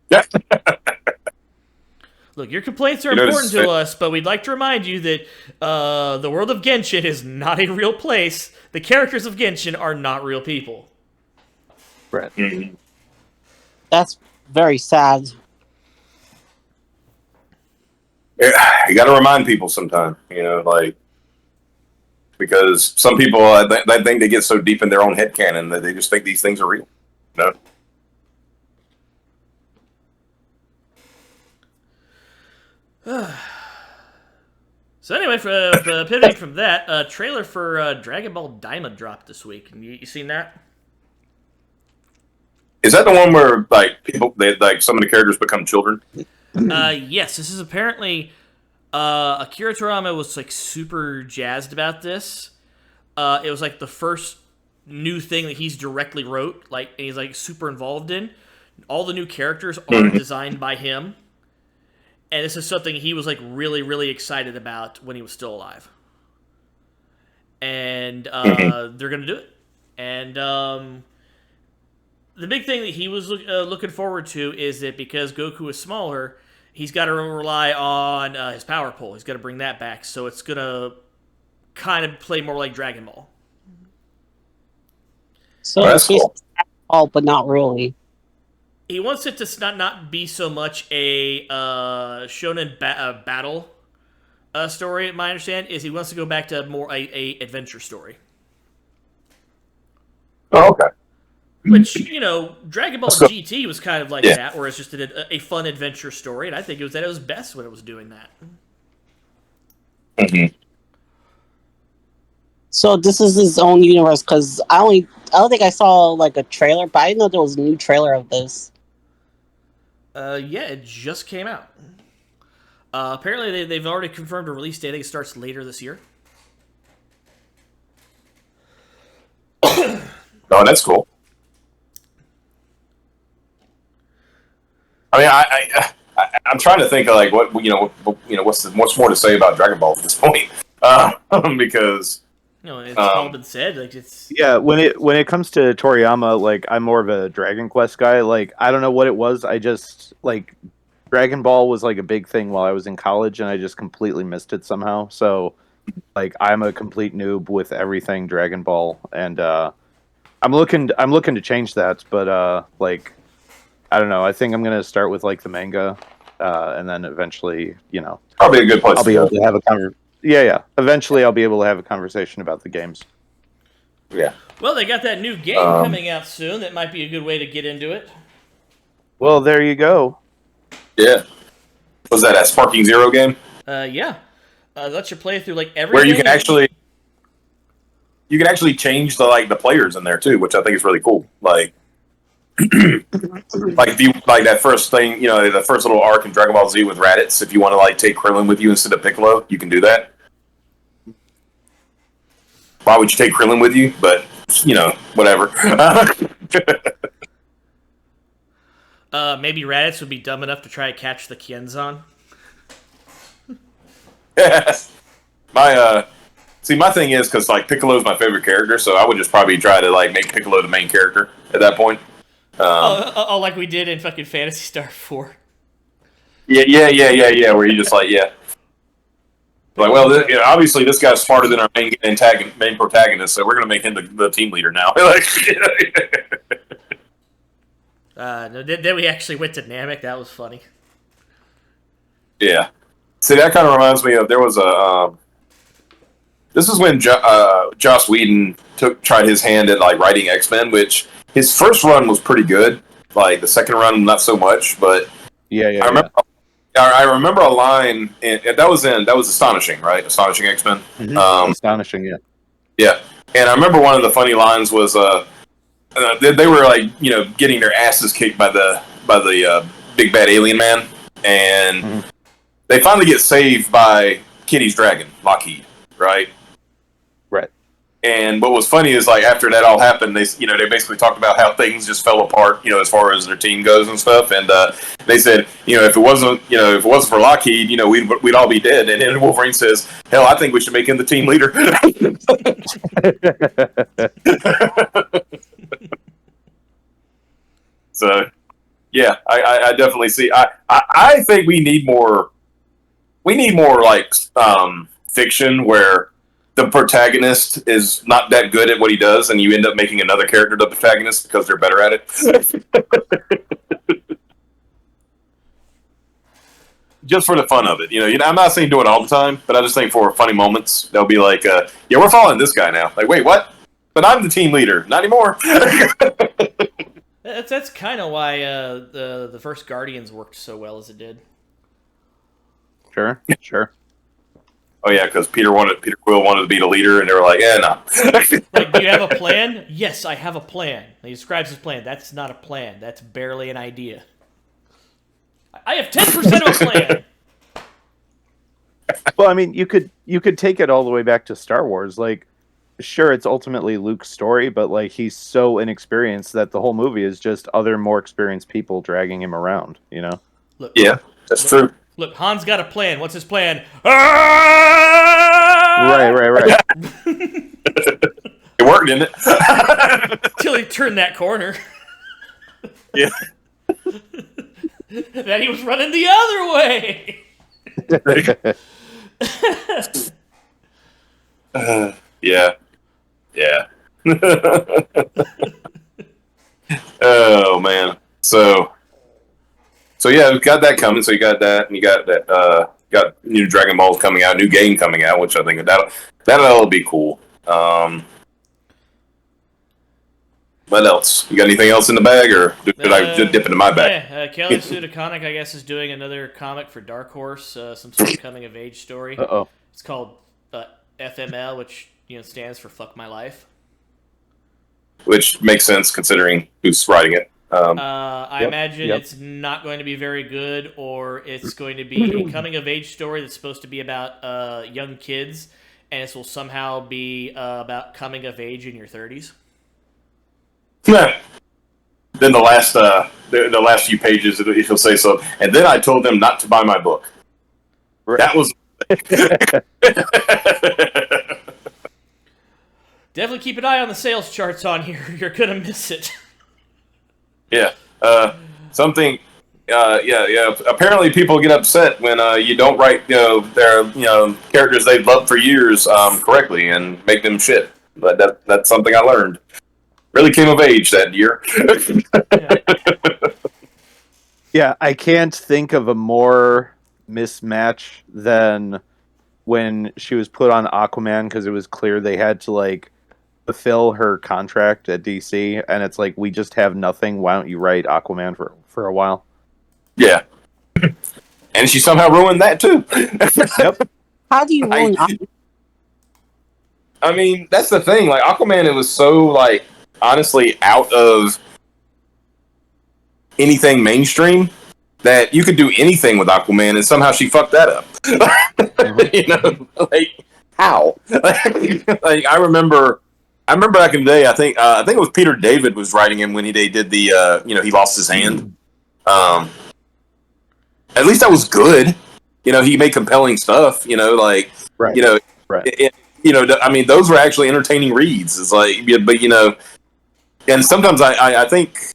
Yeah. Look, your complaints are important to us, but we'd like to remind you that the world of Genshin is not a real place. The characters of Genshin are not real people. Right. Mm-hmm. That's very sad. Yeah, you got to remind people sometime, because some people, I think they get so deep in their own headcanon that they just think these things are real. So anyway, pivoting from that, a trailer for Dragon Ball Daima dropped this week. You seen that? Is that the one where people, some of the characters become children? Yes, this is apparently Akira Toriyama was super jazzed about this. It was the first new thing that he's directly wrote, and he's super involved in. All the new characters are designed by him. And this is something he was really, really excited about when he was still alive. And they're going to do it. And the big thing that he was looking forward to is that because Goku is smaller, he's got to rely on his power pole. He's got to bring that back, so it's gonna kind of play more like Dragon Ball. So it's cool. But not really. He wants it to not be so much a shonen battle story. My understanding is he wants to go back to more a adventure story. Oh, okay. Which, Dragon Ball GT was kind of like that, where it's just a fun adventure story, and I think it was at its best when it was doing that. Mm-hmm. So this is his own universe, because I don't think I saw like a trailer, but I didn't know there was a new trailer of this. Yeah, it just came out. Apparently, they've already confirmed a release date. I think it starts later this year. Oh, that's cool. I mean, I'm trying to think of like what's more to say about Dragon Ball at this point, because it's all been said. Like it's when it comes to Toriyama, like I'm more of a Dragon Quest guy. Like I don't know what it was. I just like Dragon Ball was like a big thing while I was in college, and I just completely missed it somehow. So like I'm a complete noob with everything Dragon Ball, and I'm looking to change that, but like I don't know. I think I'm gonna start with like the manga, and then eventually, probably a good place. I'll be able to have a conversation. Yeah. Eventually, I'll be able to have a conversation about the games. Yeah. Well, they got that new game coming out soon. That might be a good way to get into it. Well, there you go. Yeah. Was that a Sparking Zero game? Yeah. Let you play through like everything. Where you can actually change the players in there too, which I think is really cool. Like that first thing, the first little arc in Dragon Ball Z with Raditz. If you want to like take Krillin with you instead of Piccolo, you can do that. Why would you take Krillin with you? But whatever. Maybe Raditz would be dumb enough to try to catch the Kienzan. My thing is because like Piccolo's my favorite character, so I would just probably try to like make Piccolo the main character at that point. Like we did in fucking Phantasy Star 4. Yeah. Where you just like, yeah. Like, well, obviously this guy's smarter than our main protagonist, so we're going to make him the team leader now. No, then we actually went to Namek. That was funny. Yeah. See, that kind of reminds me of, there was a... this is when Joss Whedon tried his hand at like writing X-Men, which his first run was pretty good. Like the second run, not so much. But I remember a line that was Astonishing, right? Astonishing X-Men. Mm-hmm. Astonishing, yeah. Yeah, and I remember one of the funny lines was they were like getting their asses kicked by the big bad alien man, and they finally get saved by Kitty's dragon, Lockheed, right? Right. And what was funny is like after that all happened, they basically talked about how things just fell apart, as far as their team goes and stuff. And they said, if it wasn't for Lockheed, we'd all be dead. And then Wolverine says, "Hell, I think we should make him the team leader." So, yeah, I definitely see. I think we need more like fiction where the protagonist is not that good at what he does, and you end up making another character the protagonist because they're better at it. Just for the fun of it, I'm not saying do it all the time, but I just think for funny moments, they'll be like, "Yeah, we're following this guy now." Like, wait, what? But I'm the team leader, not anymore. That's kind of why the first Guardians worked so well as it did. Sure. Oh yeah, because Peter Quill wanted to be the leader, and they were like, "Yeah, no." Like, do you have a plan? Yes, I have a plan. He describes his plan. That's not a plan. That's barely an idea. I have 10% of a plan. Well, I mean, you could take it all the way back to Star Wars. Like, sure, it's ultimately Luke's story, but like he's so inexperienced that the whole movie is just other more experienced people dragging him around. Look, yeah, that's true. Look, Han's got a plan. What's his plan? Right. It worked, didn't it? Till he turned that corner. Yeah. Then he was running the other way. Yeah. Oh man. So yeah, we've got that coming. So you got that, and you got that. Got new Dragon Balls coming out, new game coming out, which I think that'll be cool. What else? You got anything else in the bag, or did I just dip into my bag? Yeah, Kelly Sudaconic, I guess, is doing another comic for Dark Horse, some sort of coming of age story. Uh-oh. It's called FML, which stands for Fuck My Life. Which makes sense considering who's writing it. I imagine it's not going to be very good, or it's going to be a coming of age story that's supposed to be about young kids, and this will somehow be about coming of age in your 30s. Then the last few pages, he'll say so. And then I told them not to buy my book. Right. That was. Definitely keep an eye on the sales charts on here. You're gonna miss it. Yeah. Something. Yeah. Apparently, people get upset when you don't write their characters they've loved for years correctly and make them shit. But that's something I learned. Really came of age that year. Yeah, I can't think of a more mismatch than when she was put on Aquaman because it was clear they had to fulfill her contract at DC, and it's like, we just have nothing. Why don't you write Aquaman for a while? Yeah, and she somehow ruined that too. Yep. How do you ruin Aquaman? I mean, that's the thing. Aquaman, it was so honestly out of anything mainstream that you could do anything with Aquaman, and somehow she fucked that up. How? I remember back in the day. I think it was Peter David was writing him when he did the he lost his hand. At least that was good. He made compelling stuff. Right. Right. I mean, those were actually entertaining reads. It's and sometimes I think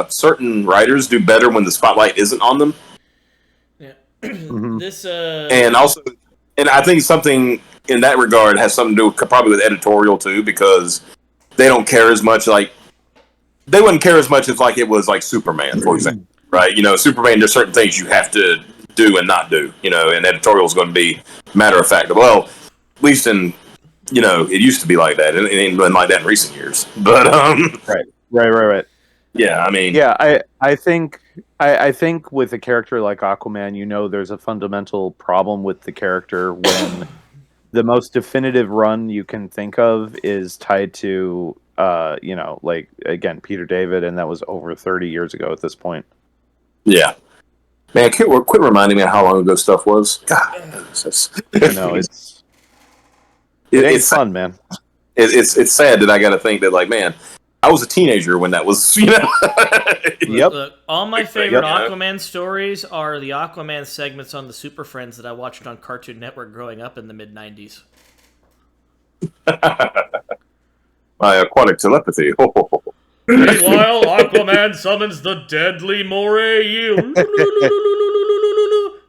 certain writers do better when the spotlight isn't on them. Yeah. Mm-hmm. And I think something in that regard has something to do probably with editorial too, because they don't care as much. They wouldn't care as much if it was Superman, for example, right? Superman. There's certain things you have to do and not do. And editorial is going to be matter of fact. Well, at least in it used to be like that, and it ain't been like that in recent years. But right. Yeah, I mean, yeah, I think with a character like Aquaman, there's a fundamental problem with the character when the most definitive run you can think of is tied to again, Peter David, and that was over 30 years ago at this point. Yeah. Man, quit reminding me of how long ago stuff was. God, it's fun, man. It's sad that I got to think that, man, I was a teenager when that was, Yep. Look, all my favorite Aquaman stories are the Aquaman segments on the Super Friends that I watched on Cartoon Network growing up in the mid-90s. My aquatic telepathy. Meanwhile, Aquaman summons the deadly moray eel.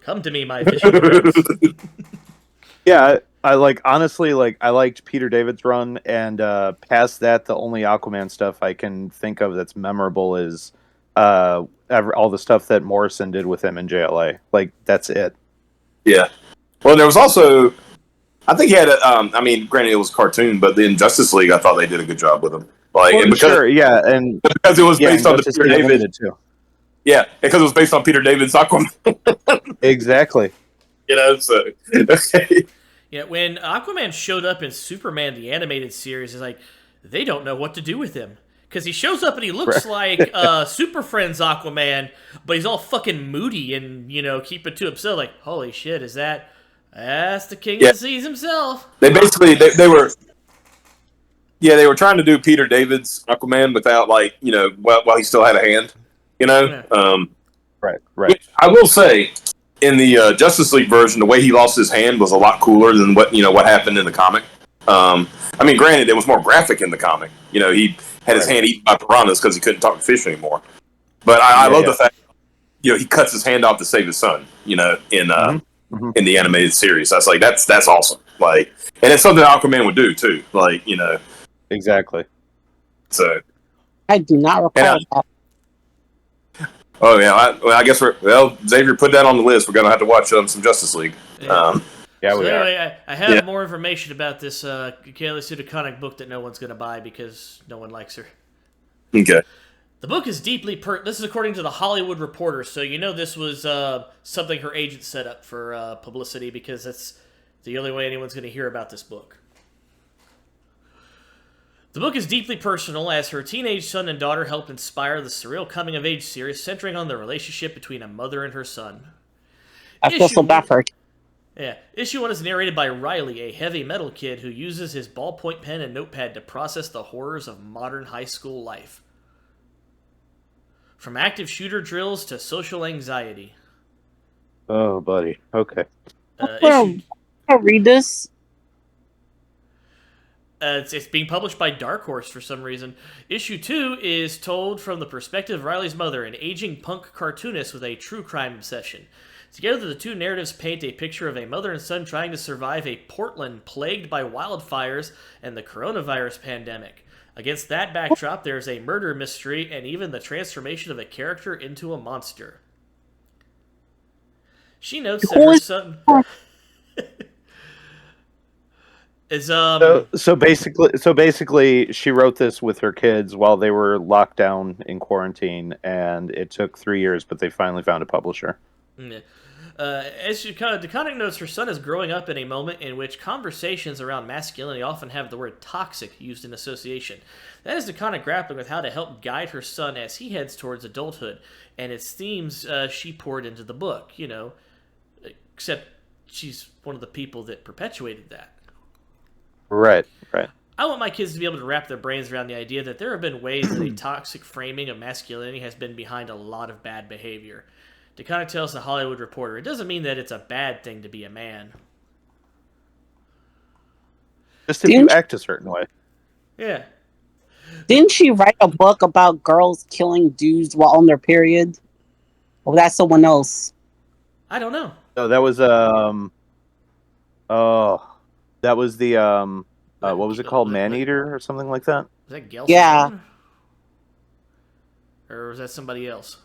Come to me, my fishing friends. Yeah, I honestly, I liked Peter David's run, and past that, the only Aquaman stuff I can think of that's memorable is all the stuff that Morrison did with him in JLA. That's it. Yeah. Well, there was also, I think he had granted it was a cartoon, but in Justice League, I thought they did a good job with him. Sure, yeah, and because it was based on the Peter David too. Yeah, because it was based on Peter David's Aquaman. Exactly. So yeah, when Aquaman showed up in Superman the Animated Series, it's they don't know what to do with him. Because he shows up and he looks like Super Friends Aquaman, but he's all fucking moody and, keep it to himself. Holy shit, that's the king of the seas himself. They basically, they were trying to do Peter David's Aquaman without, while he still had a hand, Yeah. Right. Which I will say, in the Justice League version, the way he lost his hand was a lot cooler than what happened in the comic. I mean, granted, it was more graphic in the comic. You know, he had his hand eaten by piranhas because he couldn't talk to fish anymore. But I love the fact, you know, he cuts his hand off to save his son. You know, in the animated series, I was like, that's awesome. Like, and it's something Aquaman would do too. Like, you know, exactly. So I do not recall that. Oh yeah, I guess Xavier, put that on the list. We're gonna have to watch some Justice League. Yeah. So we anyway, I have more information about this Kaylee Sudaconic book that no one's gonna buy because no one likes her. Okay. The book is deeply this is according to the Hollywood Reporter, so you know this was something her agent set up for publicity because that's the only way anyone's gonna hear about this book. The book is deeply personal as her teenage son and daughter helped inspire the surreal coming-of-age series centering on the relationship between a mother and her son. I feel so bad for her. Yeah. Issue 1 is narrated by Riley, a heavy metal kid who uses his ballpoint pen and notepad to process the horrors of modern high school life. From active shooter drills to social anxiety. Oh, buddy. Okay. I'll read this. It's being published by Dark Horse for some reason. Issue 2 is told from the perspective of Riley's mother, an aging punk cartoonist with a true crime obsession. Together, the two narratives paint a picture of a mother and son trying to survive a Portland plagued by wildfires and the coronavirus pandemic. Against that backdrop, there's a murder mystery and even the transformation of a character into a monster. She notes that her son... is So basically she wrote this with her kids while they were locked down in quarantine, and it took 3 years, but they finally found a publisher. As DeConnick notes, her son is growing up in a moment in which conversations around masculinity often have the word toxic used in association. That is DeConnick grappling with how to help guide her son as he heads towards adulthood, and its themes she poured into the book, you know, except she's one of the people that perpetuated that. Right. I want my kids to be able to wrap their brains around the idea that there have been ways that a toxic framing of masculinity has been behind a lot of bad behavior. DeConnick tells the Hollywood Reporter, it doesn't mean that it's a bad thing to be a man. Just if you act a certain way. Yeah. Didn't she write a book about girls killing dudes while on their period? Or that's someone else? I don't know. No, that was that was the what was it called? Maneater or something like that? Was that Gelson? Yeah. Or was that somebody else?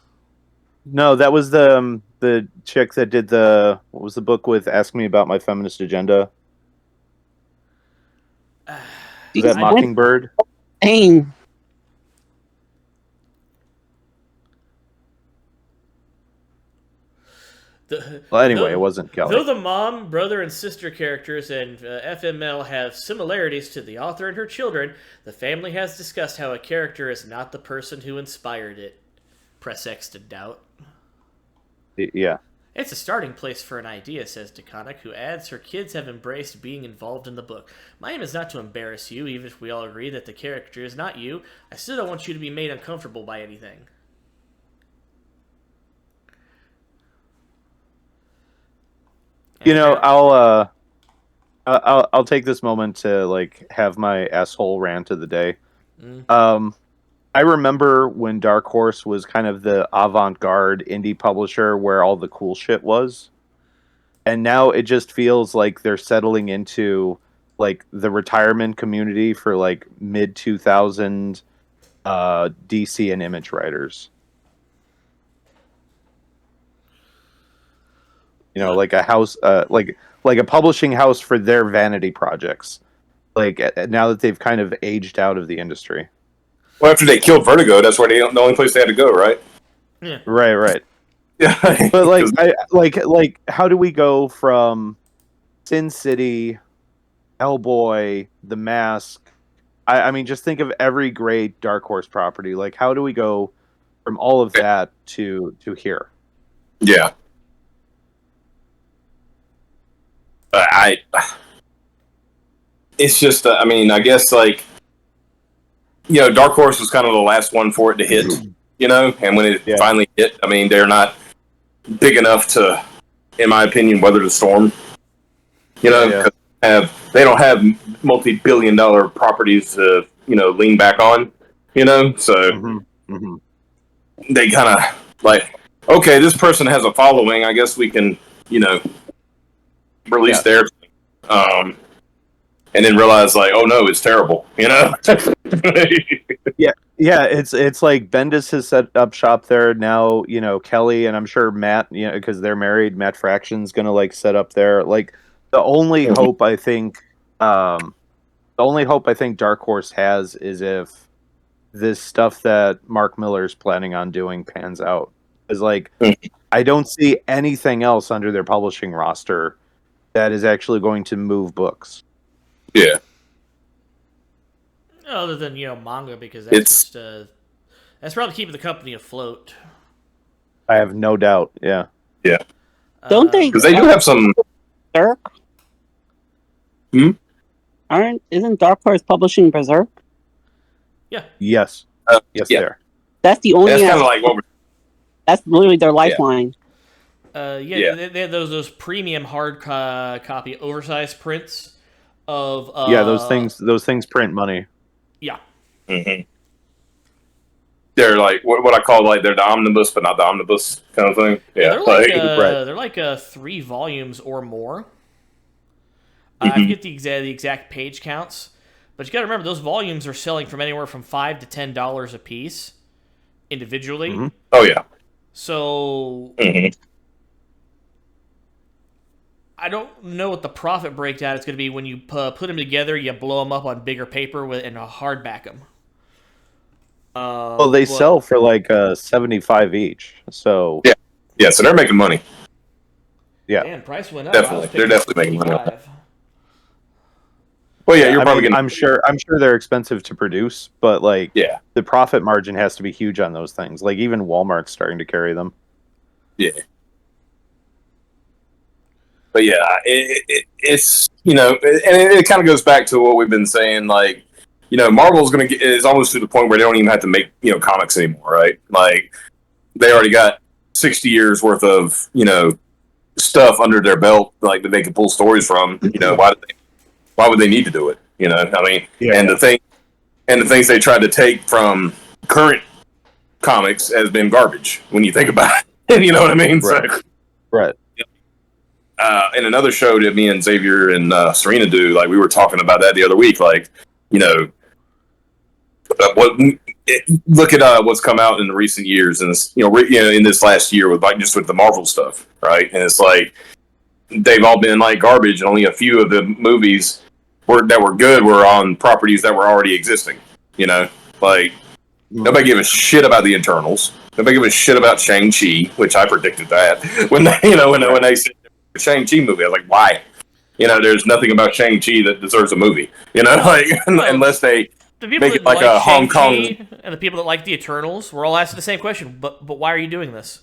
No, that was the chick that did what was the book with Ask Me About My Feminist Agenda? Was that Mockingbird? Dang. Well, anyway, it wasn't Kelly. Though the mom, brother, and sister characters and FML have similarities to the author and her children, the family has discussed how a character is not the person who inspired it. Press X to doubt. Yeah. It's a starting place for an idea, says DeConnick, who adds her kids have embraced being involved in the book. My aim is not to embarrass you, even if we all agree that the character is not you. I still don't want you to be made uncomfortable by anything. You know, I'll take this moment to like have my asshole rant of the day. I remember when Dark Horse was kind of the avant-garde indie publisher where all the cool shit was. And now it just feels like they're settling into like the retirement community for like mid-2000 DC and Image writers. You know, like a house, like a publishing house for their vanity projects. Like now that they've kind of aged out of the industry. Well, after they killed Vertigo, that's where the only place they had to go, right? Yeah. Right. Yeah. But like, how do we go from Sin City, Hellboy, The Mask? I mean, just think of every great Dark Horse property. Like, how do we go from all of that to here? Yeah. It's just, I mean, I guess like, you know, Dark Horse was kind of the last one for it to hit, you know, and when it finally hit, I mean, they're not big enough to, in my opinion, weather the storm, you know, don't have multi-billion-dollar properties to lean back on. So they kind of like, okay, this person has a following. I guess we can release their and then realize like, oh no, it's terrible. Yeah, it's like Bendis has set up shop there now. Kelly and I'm sure Matt, because they're married. Matt Fraction's gonna like set up there. Like the only hope I think, Dark Horse has is if this stuff that Mark Miller's planning on doing pans out. Is like I don't see anything else under their publishing roster that is actually going to move books. Yeah. Other than manga, because that's that's probably keeping the company afloat. I have no doubt. Yeah. Yeah. Don't they? Because they do have some. Berserk? Isn't Dark Horse publishing Berserk? Yeah. Yes. Yes, yeah. there. That's the only. That's kind of like what. That's literally their lifeline. They have those premium hard copy oversized prints of. Those things print money. Yeah. Mm-hmm. They're like what I call like they're the omnibus, but not the omnibus kind of thing. Yeah, they're like 3 volumes or more. I forget the exact page counts, but you got to remember those volumes are selling from anywhere from $5 to $10 a piece individually. Mm-hmm. Oh yeah. So I don't know what the profit breakdown is going to be when you put them together. You blow them up on bigger paper and hardback them. Well, they sell for like $75 each. So yeah. So they're making money. Yeah, man, price went up. Definitely, they're definitely making money. Well, yeah, you're probably. I'm sure they're expensive to produce, but like, the profit margin has to be huge on those things. Like even Walmart's starting to carry them. Yeah. But yeah, it's and it kind of goes back to what we've been saying. Like, Marvel's is almost to the point where they don't even have to make comics anymore, right? Like, they already got 60 years worth of stuff under their belt, like that they can pull stories from. Why would they need to do it? I mean, and the things they tried to take from current comics has been garbage when you think about it. You know what I mean? Right. So, Right. In another show that me and Xavier and Serena do, like we were talking about that the other week, like look at what's come out in the recent years, and in this last year with with the Marvel stuff, right? And it's like they've all been like garbage, and only a few of the movies that were good were on properties that were already existing. Like nobody gave a shit about the Eternals. Nobody gave a shit about Shang-Chi, which I predicted that when they said Shang-Chi movie. I was like, why? There's nothing about Shang-Chi that deserves a movie. Unless they make it like a Hong Kong. And the people that like the Eternals were all asking the same question. But why are you doing this?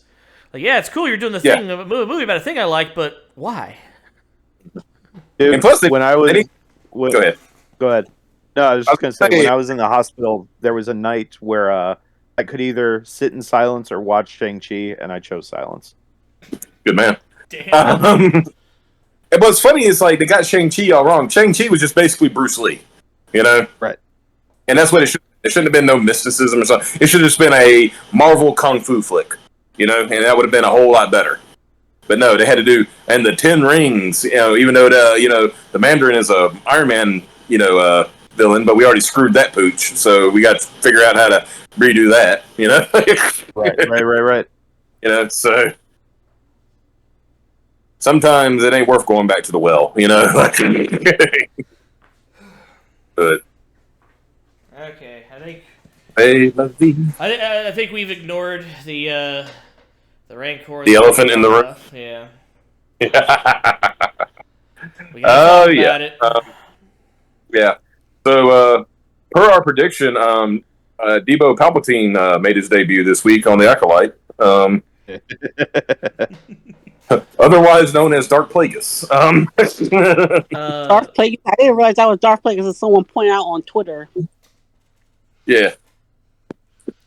Like, yeah, it's cool you're doing the thing, a movie about a thing I like, but why? Dude, and plus, go ahead. No, I was just going to say, when I was in the hospital, there was a night where I could either sit in silence or watch Shang-Chi, and I chose silence. Good man. Damn. And what's funny is like they got Shang-Chi all wrong. Shang-Chi was just basically Bruce Lee, Right. And that's what it should. It shouldn't have been no mysticism or something. It should have just been a Marvel kung fu flick, and that would have been a whole lot better. But no, they had to do and the 10 Rings. Even though the Mandarin is a Iron Man, villain, but we already screwed that pooch, so we got to figure out how to redo that. Right. So. Sometimes it ain't worth going back to the well, But okay, I think we've ignored the Rancor. The elephant in the room. Yeah. Oh yeah. Yeah. So per our prediction, Debo Palpatine made his debut this week on the Acolyte. Otherwise known as Dark Plagueis. Dark Plagueis. I didn't realize that was Dark Plagueis, as someone pointed out on Twitter. Yeah.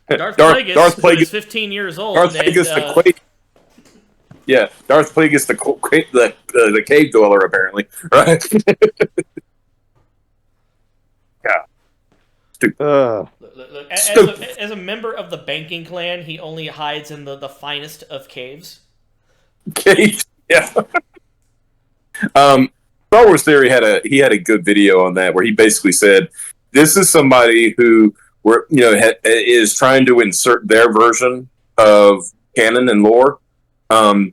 Darth Plagueis is 15 years old. Darth Plagueis the Quake. Yeah, Darth Plagueis, the cave dweller, apparently, right? Yeah, stupid. Look, Stupid. as a member of the banking clan, he only hides in the finest of caves. Cave, yeah. Star Wars Theory had a good video on that where he basically said, "This is somebody who is trying to insert their version of canon and lore,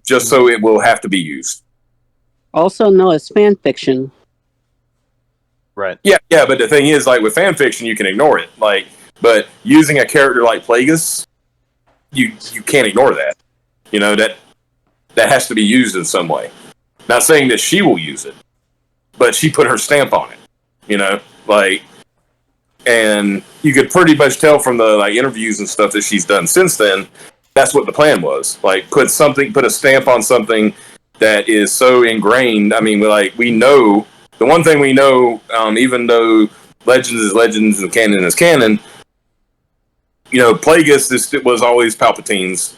just so it will have to be used." Also known as fan fiction. Right. Yeah, but the thing is, like with fan fiction, you can ignore it. Like, but using a character like Plagueis, you can't ignore that. You know that has to be used in some way. Not saying that she will use it, but she put her stamp on it. You know, like, and you could pretty much tell from the interviews and stuff that she's done since then. That's what the plan was. Like, put a stamp on something that is so ingrained. I mean, we know. The one thing we know, even though Legends is Legends and Canon is Canon, Plagueis was always Palpatine's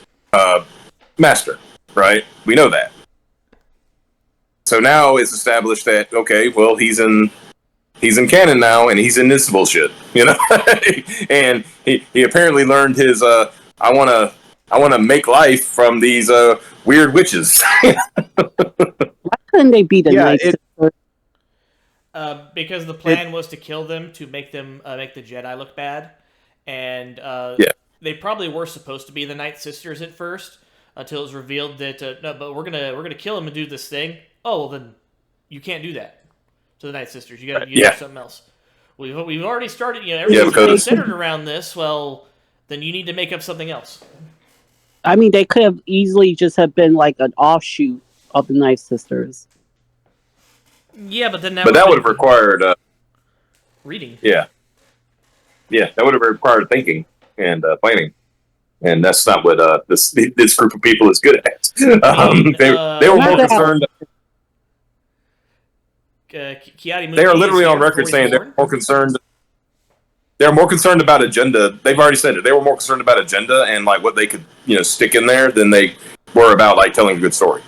master, right? We know that. So now it's established that, okay, well, he's in canon now, and he's in this bullshit, and he apparently learned his I want to make life from these weird witches. Why couldn't they be the Night Sisters? Because the plan was to kill them to make them make the Jedi look bad, and they probably were supposed to be the Night Sisters at first until it was revealed that no, but we're gonna kill them and do this thing. Oh well, then you can't do that to the Night Sisters. You got to do something else. We've already started. Everything's centered around this. Well, then you need to make up something else. I mean, they could have easily just have been like an offshoot of the Night Sisters. Yeah, but then that would have required reading. Yeah, that would have required thinking and planning, and that's not what this group of people is good at. They were more concerned. They are literally on record saying they're more concerned. They're more concerned about agenda. They've already said it. They were more concerned about agenda and what they could stick in there than they were about telling a good story.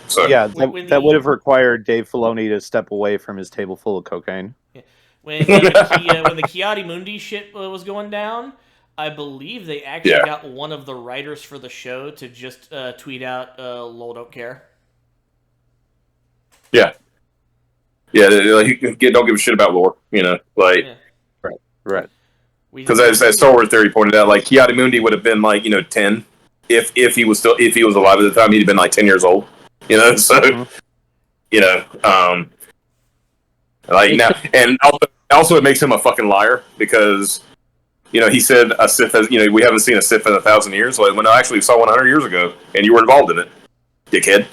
So yeah, that would have required Dave Filoni to step away from his table full of cocaine. Yeah. When the Chiari Mundi shit was going down, I believe they actually got one of the writers for the show to just tweet out, "Lol, don't care." Yeah. Don't give a shit about lore. Right. Because as Star Wars Theory pointed out, Chiari Mundi would have been 10 if he was alive at the time. He'd have been 10 years old. So now, and also it makes him a fucking liar because he said a Sith has we haven't seen a Sith in 1,000 years. When I actually saw 100 years ago, and you were involved in it, dickhead.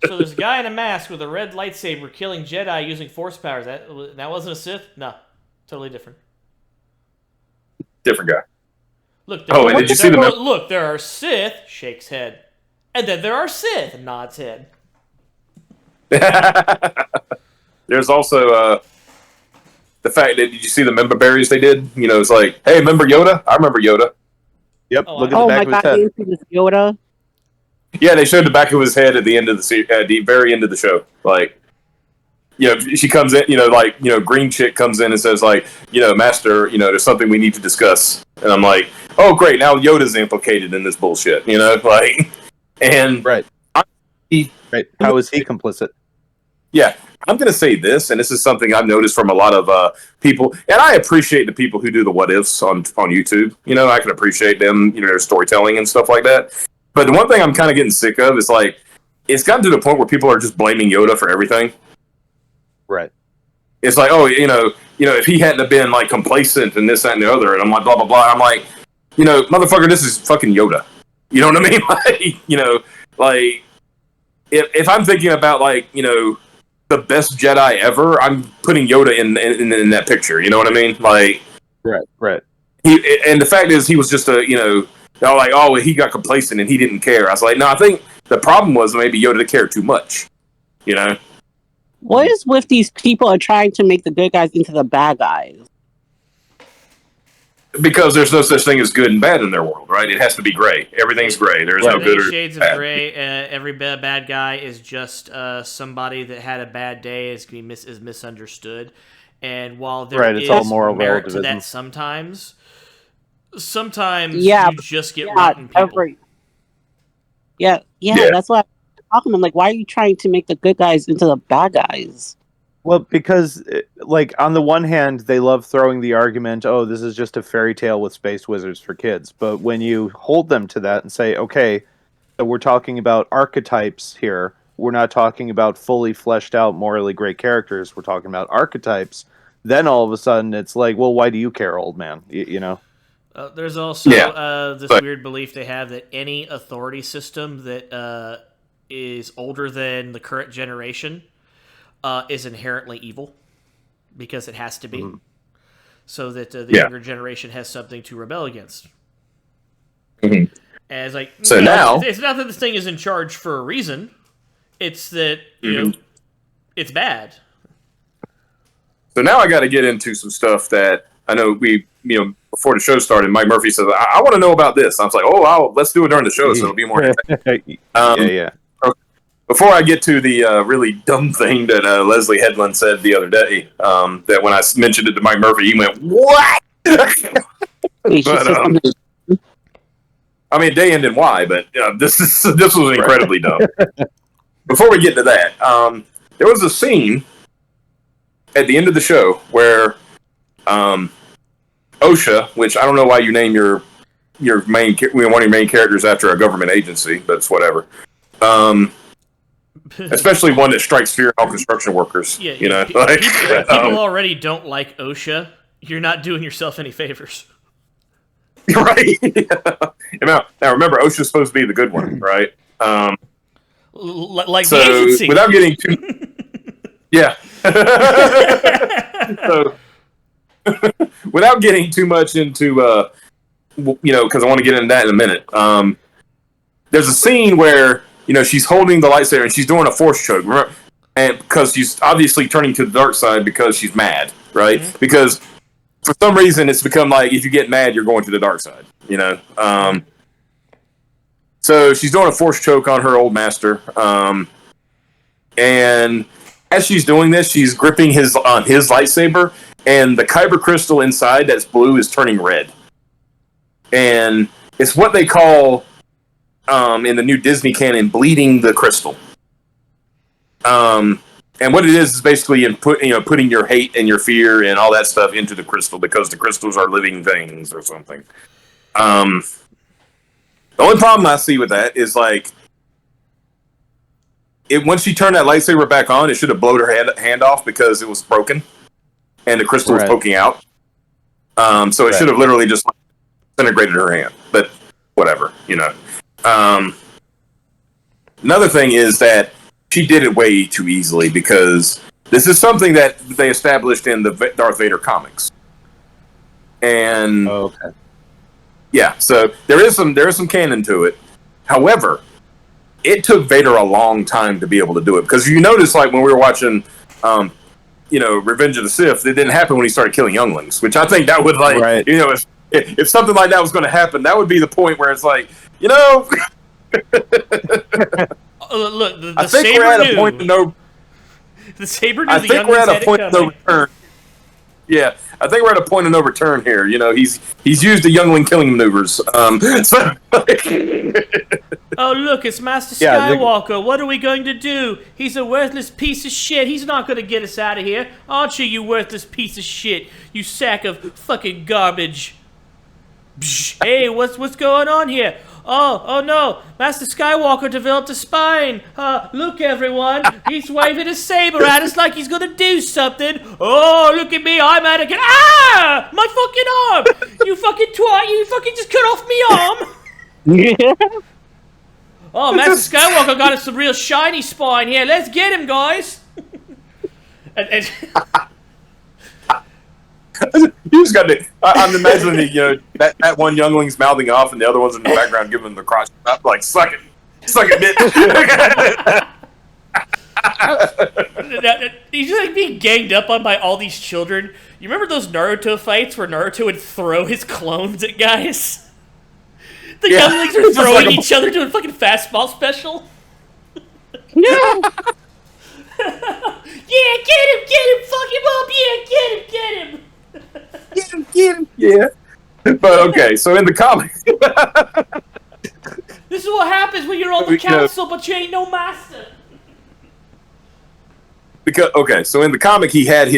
So there's a guy in a mask with a red lightsaber killing Jedi using Force powers. That wasn't a Sith? No, totally different. Different guy. Look, and did you see the look, there are Sith, shakes head. And then there are Sith, nods head. There's also the fact that, did you see the member berries they did? It's like, hey, remember Yoda? I remember Yoda. Yep, look at the back of his head. This Yoda? Yeah, they showed the back of his head at the end of the very end of the show. She comes in, green chick comes in and says, Master, there's something we need to discuss. And I'm like, oh, great, now Yoda's implicated in this bullshit, and right. How is he complicit? Yeah, I'm going to say this, and this is something I've noticed from a lot of people, and I appreciate the people who do the what ifs on YouTube. I can appreciate them, their storytelling and stuff like that. But the one thing I'm kind of getting sick of is it's gotten to the point where people are just blaming Yoda for everything. Right. It's like, oh, if he hadn't have been complacent and this, that, and the other, and I'm like, blah, blah, blah. I'm like, motherfucker, this is fucking Yoda. You know what I mean? If I'm thinking about the best Jedi ever, I'm putting Yoda in that picture. You know what I mean? Right. And the fact is, he was just he got complacent and he didn't care. I was like, no, I think the problem was maybe Yoda cared too much. What is with these people are trying to make the good guys into the bad guys? Because there's no such thing as good and bad in their world, right? It has to be gray. Everything's gray. There's no good or shades bad. of gray. Every bad guy is just somebody that had a bad day, is misunderstood. And while there is all moral merit to relativism. that sometimes you just get rotten people. Yeah, that's why I'm talking. I'm like, why are you trying to make the good guys into the bad guys? Well, because, like, on the one hand, they love throwing the argument, oh, this is just a fairy tale with space wizards for kids. But when you hold them to that and say, okay, so we're talking about archetypes here, we're not talking about fully fleshed out, morally great characters, we're talking about archetypes, then all of a sudden it's like, well, why do you care, old man? You know? There's also this weird belief they have that any authority system that is older than the current generation is inherently evil, because it has to be, so that the younger generation has something to rebel against. And it's like, so now it's not that this thing is in charge for a reason; it's that you know it's bad. So now I got to get into some stuff that I know before the show started, Mike Murphy said, I want to know about this. I was like, let's do it during the show, so it'll be more interesting. Before I get to the really dumb thing that Leslie Headland said the other day, that when I mentioned it to Mike Murphy, he went, "What?" I mean, day ended why, but this was incredibly dumb. Before we get to that, there was a scene at the end of the show where OSHA, which I don't know why you name one of your main characters after a government agency, but it's whatever. Especially one that strikes fear in all construction workers. Yeah, people already don't like OSHA. You're not doing yourself any favors. Right. Now remember, OSHA's supposed to be the good one, right? Like so, the agency. Without getting too... Yeah. So, without getting too much into, because I want to get into that in a minute. There's a scene where, she's holding the lightsaber and she's doing a force choke. Remember? And because she's obviously turning to the dark side because she's mad, right? Mm-hmm. Because for some reason it's become like, if you get mad, you're going to the dark side, So she's doing a force choke on her old master. And as she's doing this, she's gripping his lightsaber, and the kyber crystal inside that's blue is turning red. And it's what they call, in the new Disney canon, bleeding the crystal. And what it is basically putting your hate and your fear and all that stuff into the crystal, because the crystals are living things or something. The only problem I see with that is, like, once she turned that lightsaber back on, it should have blown her hand off because it was broken and the crystal was poking out. So it should have literally just disintegrated her hand. But whatever, Another thing is that she did it way too easily, because this is something that they established in the Darth Vader comics. And yeah, so there is some canon to it. However, it took Vader a long time to be able to do it, because you notice, like, when we were watching, Revenge of the Sith, it didn't happen when he started killing younglings, which I think that would, like, if something like that was going to happen, that would be the point where it's like, Look, the saber we're at a point of no. The saber knew. I think we're at a point of no return. Yeah, I think we're at a point of no return here. He's used the youngling killing maneuvers. Oh, look, it's Master Skywalker. What are we going to do? He's a worthless piece of shit. He's not going to get us out of here. Aren't you worthless piece of shit? You sack of fucking garbage. Hey, what's going on here? Oh no, Master Skywalker developed a spine. Look, everyone, he's waving his saber at us like he's gonna do something. Oh, look at me, I'm Anakin. Ah, my fucking arm! You fucking twat, you fucking just cut off me arm. Oh, Master Skywalker got us some real shiny spine here. Let's get him, guys. You just got to. I'm imagining that one youngling's mouthing off, and the other one's in the background giving him the crotch. Like, suck it, bitch. He's just like being ganged up on by all these children. You remember those Naruto fights where Naruto would throw his clones at guys? The younglings are throwing each other to a fucking fastball special. No. Yeah, get him, fuck him up. Yeah, get him. Yeah. But okay, so in the comics, This is what happens when you're on the council, but you ain't no master. so in the comic, he had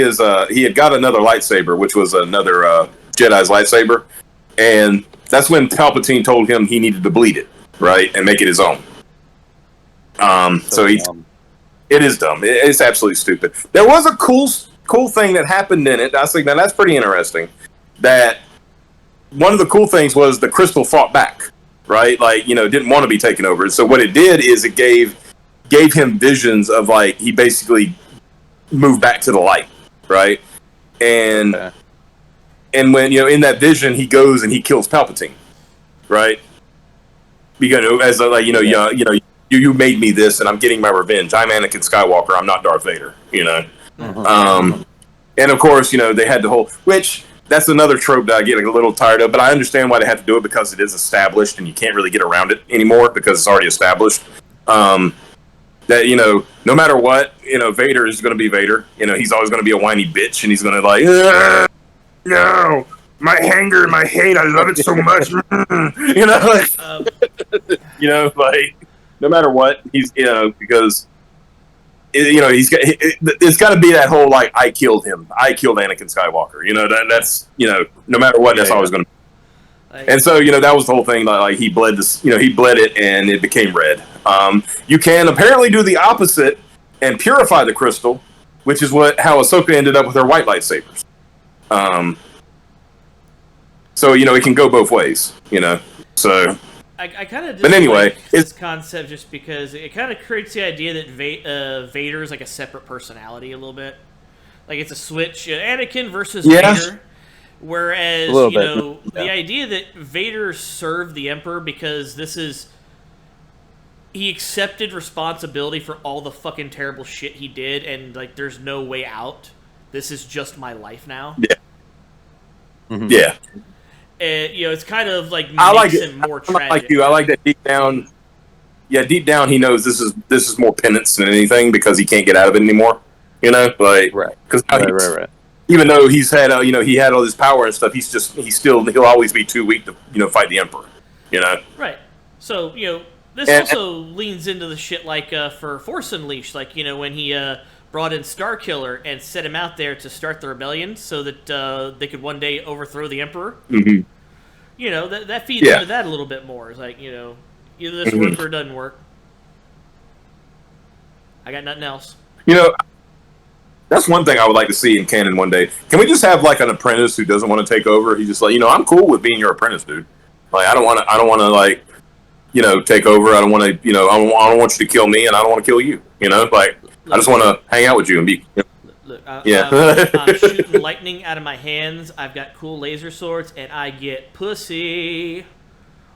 got another lightsaber, which was another Jedi's lightsaber, and that's when Palpatine told him he needed to bleed it, right, and make it his own. It is dumb. It's absolutely stupid. There was a cool thing that happened in it. I was like, now that's pretty interesting. That one of the cool things was the crystal fought back, right? Like, didn't want to be taken over. So what it did is it gave him visions of, like, he basically moved back to the light, right? And when, in that vision, he goes and he kills Palpatine, right? Because as like, you made me this, and I'm getting my revenge. I'm Anakin Skywalker. I'm not Darth Vader. And of course, they had the whole, which that's another trope that I get a little tired of. But I understand why they have to do it, because it is established, and you can't really get around it anymore because it's already established. That no matter what, Vader is going to be Vader. He's always going to be a whiny bitch, and he's going to like, no, my anger, my hate, I love it so much. Like. No matter what, he's because it's got to be that whole like I killed him, I killed Anakin Skywalker. That's no matter what, that's always going to. And so that was the whole thing. Like he bled this, he bled it, and it became red. You can apparently do the opposite and purify the crystal, which is how Ahsoka ended up with her white lightsabers. So it can go both ways. So. I kind of but anyway, this concept just because it kind of creates the idea that Vader is like a separate personality a little bit. Like it's a switch, Anakin versus Vader. Whereas, the idea that Vader served the Emperor because he accepted responsibility for all the fucking terrible shit he did, and like there's no way out. This is just my life now. Yeah. Mm-hmm. Yeah. It's kind of like I like makes it more tragic. Like you, I like that deep down. Yeah, deep down, he knows this is more penance than anything because he can't get out of it anymore. Like right, because right. Even though he's had he had all this power and stuff, he'll always be too weak to fight the Emperor. Right. So this also leans into the shit like for Force Unleashed, like when he brought in Starkiller and set him out there to start the rebellion so that they could one day overthrow the Emperor. Mm-hmm. That feeds into that a little bit more. It's like, either this works or it doesn't work. I got nothing else. That's one thing I would like to see in canon one day. Can we just have like an apprentice who doesn't want to take over? He's just like, I'm cool with being your apprentice, dude. Like, I don't want to like, take over. I don't want to, I don't want you to kill me, and I don't want to kill you. Like, I just want to hang out with you and be. Look, I'm shooting lightning out of my hands. I've got cool laser swords, and I get pussy.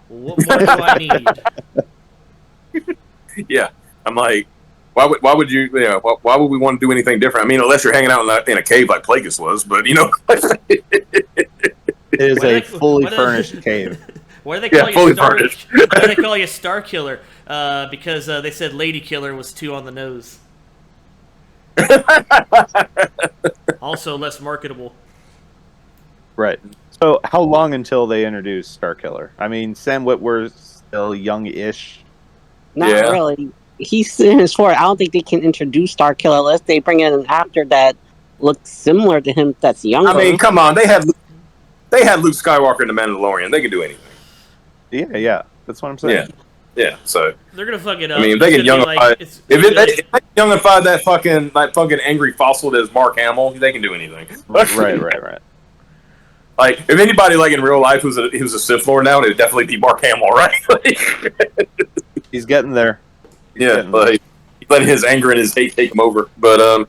What more do I need? Yeah, I'm like, why would you? Why would we want to do anything different? I mean, unless you're hanging out in a cave like Plagueis was, but it is a fully furnished cave. Why do they call you fully furnished? Why do they call you Star Killer? Because they said Lady Killer was too on the nose. Also less marketable. Right. So how long until they introduce Starkiller? I mean, Sam Witwer's still young-ish. Not really. He's in his 40s. I don't think they can introduce Starkiller unless they bring in an actor that looks similar to him that's younger. I mean, come on. They had Luke Skywalker in The Mandalorian. They can do anything. Yeah. That's what I'm saying. Yeah, so they're gonna fuck it up. I mean, if they can youngify, if they youngify that fucking angry fossil that is Mark Hamill, they can do anything. Right. Like, if anybody like in real life who's a Sith Lord now, it would definitely be Mark Hamill, right? He's getting there. He's letting his anger and his hate take him over. But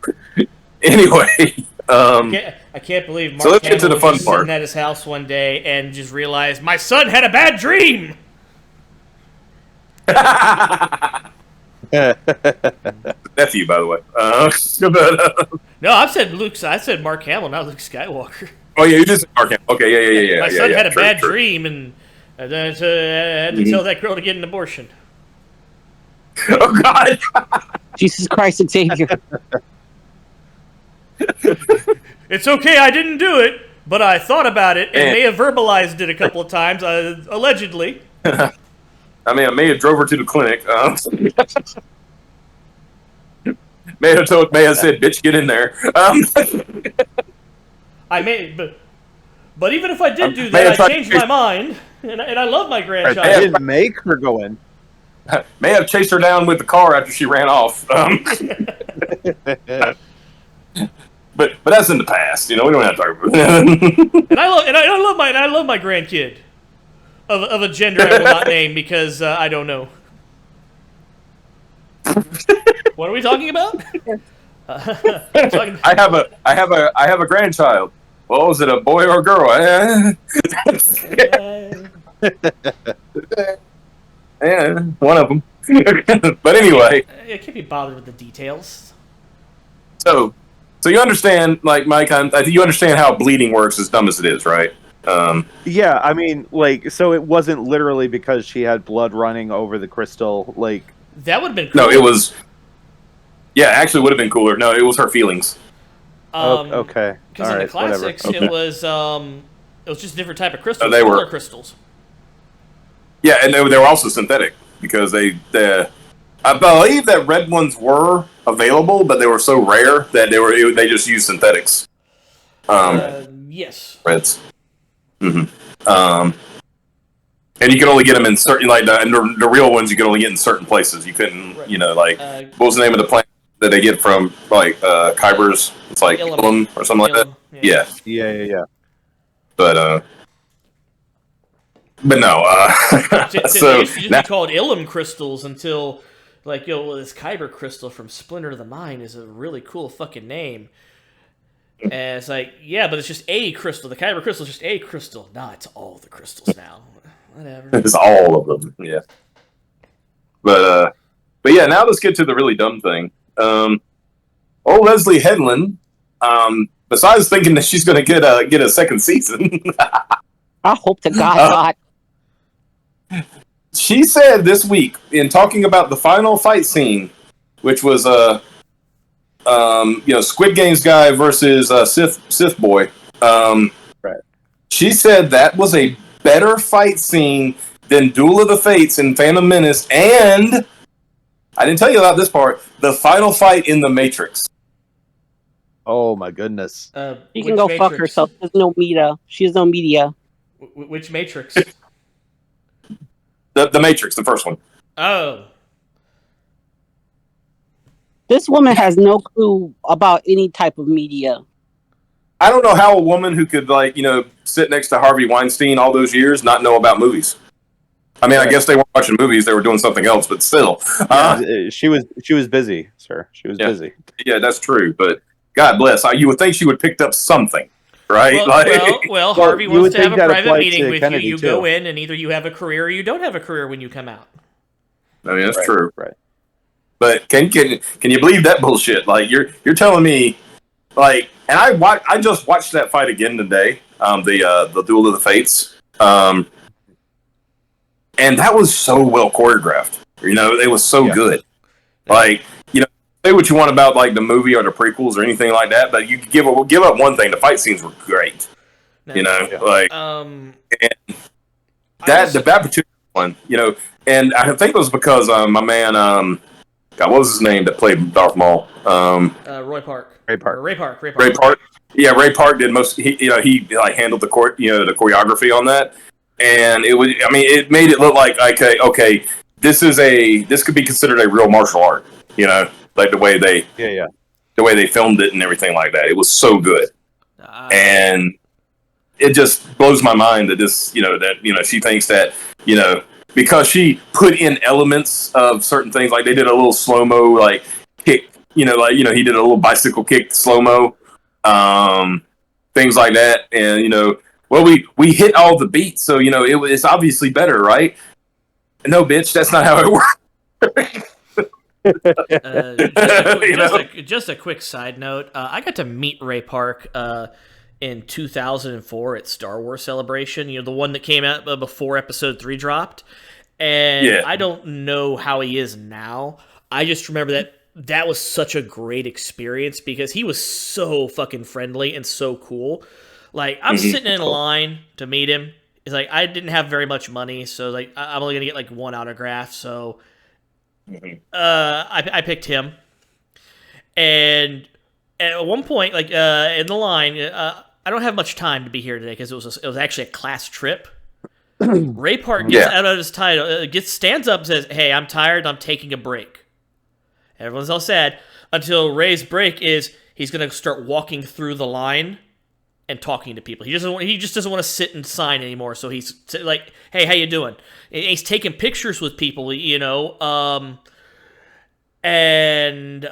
anyway, I can't believe Mark so let's Hamill get to the was fun just part. sitting at his house one day and just realized my son had a bad dream. That's Matthew, by the way. No, I've said Luke. I said Mark Hamill, not Luke Skywalker. Oh yeah, you just Mark Hamill. Okay, yeah. My son had a true, bad true. dream, and I had to tell that girl to get an abortion. Oh God. Jesus Christ, Xavier. It's okay, I didn't do it, but I thought about it and may have verbalized it a couple of times, allegedly. I mean, I may have drove her to the clinic. May have said, "Bitch, get in there." I may, but even if I did do that, I changed my mind, and I love my grandchild. I didn't make her go in. May have chased her down with the car after she ran off. But that's in the past, we don't have to talk about it. And I love my grandkid of a gender I will not name because I don't know. What are we talking about? I have a grandchild. Well, is it a boy or a girl? Yeah, one of them. But anyway, I can't be bothered with the details. So you understand, like Mike, I think you understand how bleeding works, as dumb as it is, right? Yeah, I mean, so it wasn't literally because she had blood running over the crystal, That would have been cool. No, it was. Yeah, actually, would have been cooler. No, it was her feelings. Okay. Because in the classics, okay. it was just a different type of crystal. They were crystals. Yeah, and they were also synthetic because I believe that red ones were available, but they were so rare that they just used synthetics. Yes. Reds. Mm-hmm. And you could only get them in certain, the real ones you could only get in certain places. You couldn't, what was the name of the plant that they get from, Kybers? It's like Ilum or something like that. Yeah. But no. So used to be called Ilum crystals until, this Kyber crystal from Splinter of the Mind is a really cool fucking name. And it's but it's just a crystal. The Kyber crystal is just a crystal. Nah, it's all the crystals now. Whatever. It's all of them, yeah. But yeah, now let's get to the really dumb thing. Old Leslie Headland, besides thinking that she's going to get a second season, I hope to God not. She said this week in talking about the final fight scene, which was Squid Game's guy versus Sith boy. Right. She said that was a better fight scene than Duel of the Fates in Phantom Menace, and I didn't tell you about this part, the final fight in The Matrix. Oh my goodness. She can go Matrix? Fuck herself. There's no media. She has no media. Which Matrix? The Matrix, the first one. Oh. This woman has no clue about any type of media. I don't know how a woman who could, sit next to Harvey Weinstein all those years not know about movies. I mean, right. I guess they weren't watching movies; they were doing something else. But still, she was busy, sir. She was busy. Yeah, that's true. But God bless. You would think she would have picked up something, right? Well, Harvey wants to have a private meeting with Kennedy you. You go in, and either you have a career or you don't have a career when you come out. I mean, that's true. Right. But can you believe that bullshit? You're telling me, and I just watched that fight again today. The Duel of the Fates. And that was so well choreographed. It was so good. Say what you want about the movie or the prequels or anything like that, but you could give up one thing. The fight scenes were great. The particular one, and I think it was because my man, God, what was his name that played Darth Maul? Ray Park. Ray Park. Yeah, Ray Park did most. He handled the choreography on that. And it made it look like okay, this could be considered a real martial art, the way they the way they filmed it and everything like that. It was so good, and it just blows my mind that she thinks that because she put in elements of certain things, like they did a little slow mo kick, he did a little bicycle kick slow mo, things like that, and well, we hit all the beats, so it's obviously better, right? No, bitch, that's not how it works. Just a quick side note. I got to meet Ray Park in 2004 at Star Wars Celebration. You know, the one that came out before Episode 3 dropped. And I don't know how he is now. I just remember that was such a great experience because he was so fucking friendly and so cool. Like, I'm sitting in a line to meet him. It's like, I didn't have very much money, so like I'm only gonna get like one autograph. So, I picked him. And at one point, like in the line, I don't have much time to be here today because it was actually a class trip. Ray Park gets out of his title, stands up, and says, "Hey, I'm tired. I'm taking a break." Everyone's all sad until Ray's break is he's gonna start walking through the line and talking to people. He just doesn't want to sit and sign anymore. So he's like, "Hey, how you doing?" And he's taking pictures with people, you know. And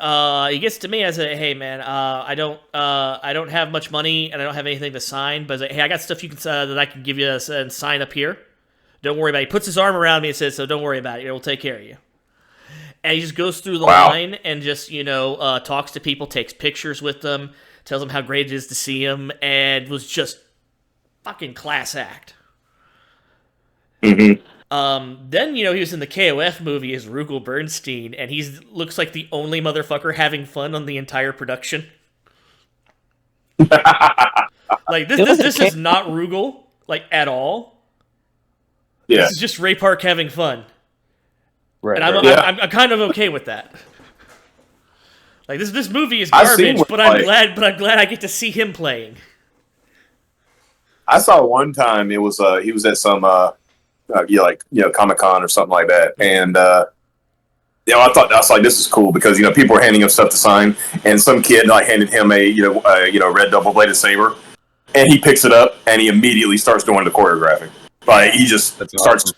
he gets to me. I say, "Hey, man, I don't have much money and I don't have anything to sign. But I was like, hey, I got stuff you can that I can give you and sign up here. Don't worry about it." He puts his arm around me and says, "So don't worry about it. We'll take care of you." And he just goes through the line and just talks to people, takes pictures with them, tells them how great it is to see him, and was just fucking class act. Mm-hmm. Then, he was in the KOF movie as Rugal Bernstein, and he looks like the only motherfucker having fun on the entire production. Like, this is not Rugal, like, at all. Yeah. This is just Ray Park having fun. Right. And I'm kind of okay with that. Like, this movie is garbage, but I'm glad I get to see him playing. I saw one time he was at some Comic-Con or something like that, and I was like, this is cool because people were handing him stuff to sign, and some kid handed him a red double-bladed saber, and he picks it up and he immediately starts doing the choreographing. Like, he just starts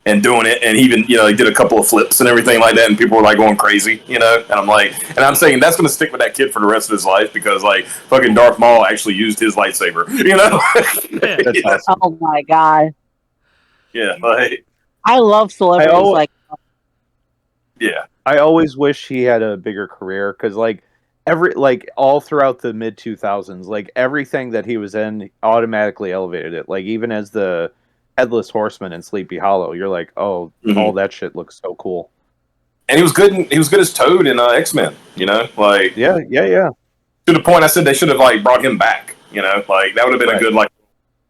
and doing it, and he even he did a couple of flips and everything like that, and people were like going crazy, and I'm saying that's going to stick with that kid for the rest of his life because like fucking Darth Maul actually used his lightsaber, That's awesome. Oh my god. Yeah, like I love celebrities I always wish he had a bigger career because all throughout the mid 2000s, like everything that he was in automatically elevated it. Like even as the Headless Horseman in Sleepy Hollow, you're like, oh, all that shit looks so cool. And he was good. He was good as Toad in X-Men. Like yeah. To the point I said they should have brought him back. Like that would have been a good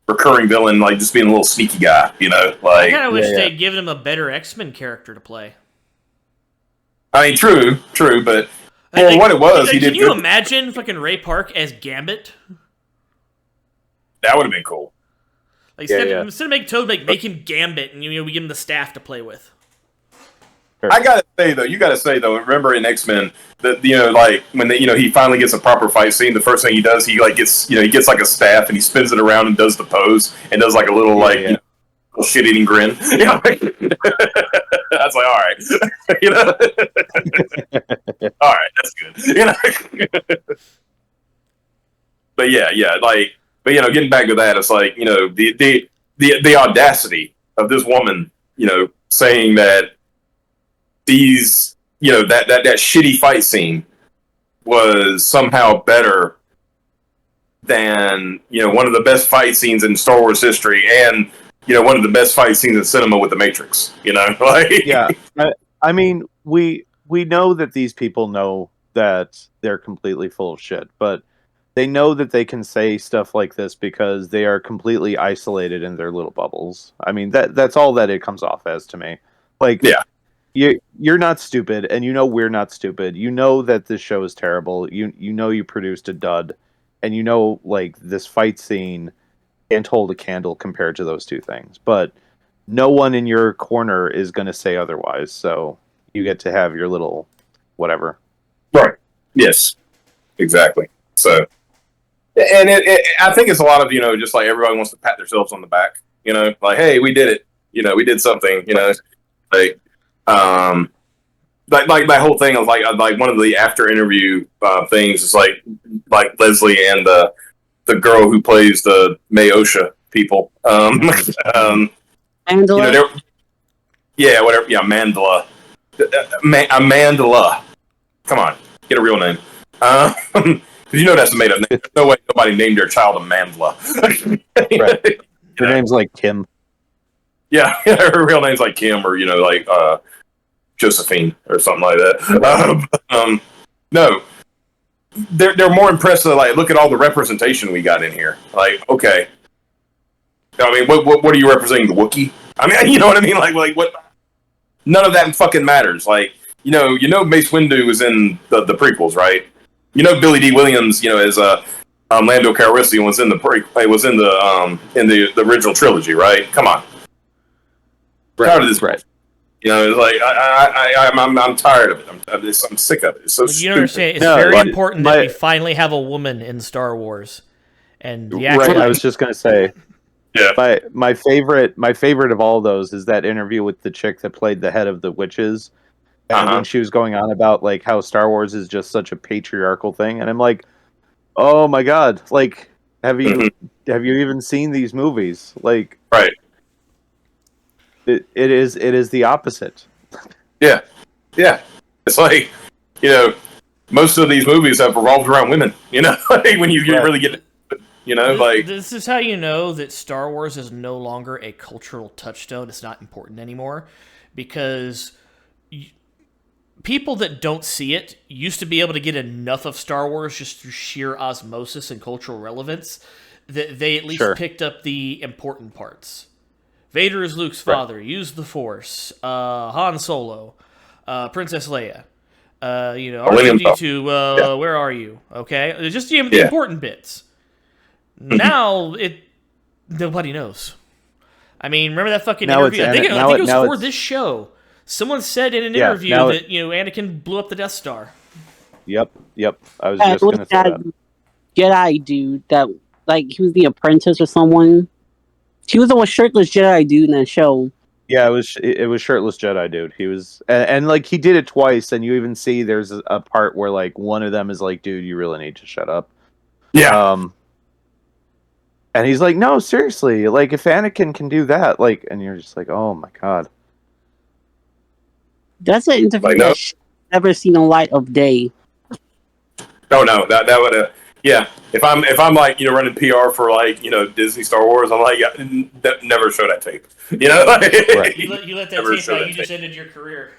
recurring villain, just being a little sneaky guy. I kind of wish they'd given him a better X-Men character to play. I mean, true, but what it was, he did. Can you imagine fucking Ray Park as Gambit? That would have been cool. Like instead of making Toad, make him Gambit, and we give him the staff to play with. I gotta say though, remember in X-Men that when he finally gets a proper fight scene, the first thing he does, he gets like a staff and he spins it around and does the pose and does like a little little shit-eating grin. That's like, all right, all right, that's good. But getting back to that, it's like the audacity of this woman, saying that these that shitty fight scene was somehow better than one of the best fight scenes in Star Wars history and one of the best fight scenes in cinema with The Matrix. I mean, we know that these people know that they're completely full of shit, but they know that they can say stuff like this because they are completely isolated in their little bubbles. I mean, that's all that it comes off as to me. You're not stupid, and we're not stupid. You know that this show is terrible. You produced a dud, and this fight scene can't hold a candle compared to those two things. But no one in your corner is going to say otherwise, so you get to have your little whatever. Right. Yes. Exactly. So, and I think it's a lot of just like everybody wants to pat themselves on the back. Like, hey, we did it. We did something. Like that whole thing of like one of the after interview things is like Leslie and the girl who plays the Mayosha people. Mandela. Whatever. Yeah, Mandela. Amandla. Come on, get a real name. Because you know that's a made up name. There's no way nobody named their child Amandla. Right. Her name's like Kim. Yeah, her real name's like Kim, or like Josephine or something like that. No, they're more impressive. Like, look at all the representation we got in here. Like, okay, I mean, what are you representing? The Wookiee? I mean, you know what I mean? Like what? None of that fucking matters. Like, Mace Windu was in the prequels, right? Billy D. Williams, as Lando Calrissian was in in the original trilogy, right? Come on, tired of this, right? It's like I'm tired of it. I'm sick of it. It's so stupid. You don't understand. It's very important that we finally have a woman in Star Wars, and right. I was just gonna say, yeah. My favorite of all those is that interview with the chick that played the head of the witches, and when she was going on about like how Star Wars is just such a patriarchal thing, and I'm like, oh my god, like have you even seen these movies? Like, right. It is the opposite. Yeah. It's like, most of these movies have revolved around women. Like when you really get it, like this is how you know that Star Wars is no longer a cultural touchstone. It's not important anymore because people that don't see it used to be able to get enough of Star Wars just through sheer osmosis and cultural relevance that they at least picked up the important parts. Vader is Luke's father. Use the Force. Han Solo. Princess Leia. R2-D2, where are you? Okay? It's just the important bits. Now, nobody knows. I mean, remember that fucking interview? I think it was for this show. Someone said in an interview that, Anakin blew up the Death Star. Yep. I was just going to say that. Jedi dude that, like, he was the apprentice or someone. He was a shirtless Jedi dude in that show. Yeah, it was shirtless Jedi dude. He was, and like he did it twice, and you even see there's a part where like one of them is like, "Dude, you really need to shut up." Yeah. And he's like, "No, seriously, like if Anakin can do that, like," and you're just like, "Oh my god." That's an interview that's never seen a light of day. No, that would yeah. If I'm like running PR for like Disney Star Wars, I'm like never show that tape. Right. You let that tape out. You just ended your career.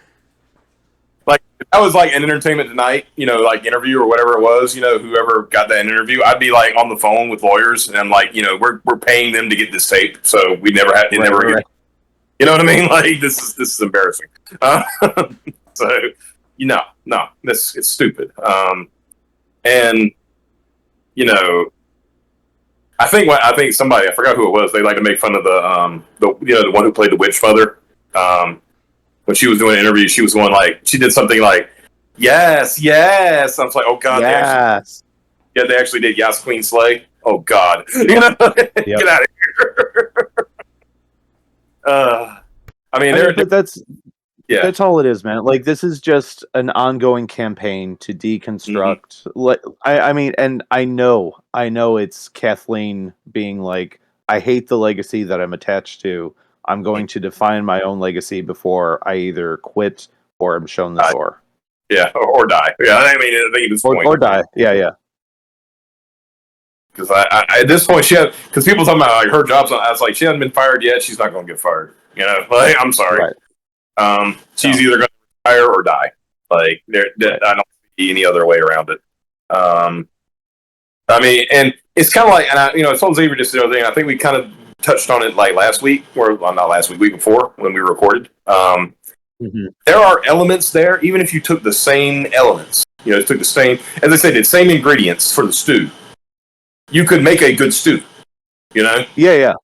Like if I was like an Entertainment Tonight, like interview or whatever it was, whoever got that interview, I'd be like on the phone with lawyers and I'm like, we're paying them to get this tape, so we never had get. You know what I mean? Like this is embarrassing. So no, it's stupid. And I think somebody, I forgot who it was, they like to make fun of the one who played the witch mother. When she was doing an interview, she was going like, she did something like, yes. I was like, oh god, yes. They actually did Yes Queen Slay. Oh god, get out of here. But that's all it is, man. Like this is just an ongoing campaign to deconstruct. I mean, and I know it's Kathleen being like, I hate the legacy that I'm attached to. I'm going to define my own legacy before I either quit or am shown the door. Yeah, or die. Yeah, I mean, I think at this point, or die. Yeah. Because I at this point, because people talking about like her job's. I was like, she hasn't been fired yet. She's not going to get fired. Like I'm sorry. Right. She's either going to retire or die. Like I don't see any other way around it. I mean, and it's kind of like, and I told Xavier just the other thing. I think we kind of touched on it like last week, or well, not last week, week before when we recorded. There are elements there, even if you took the same elements, took the same, as I said, the same ingredients for the stew, you could make a good stew. Yeah.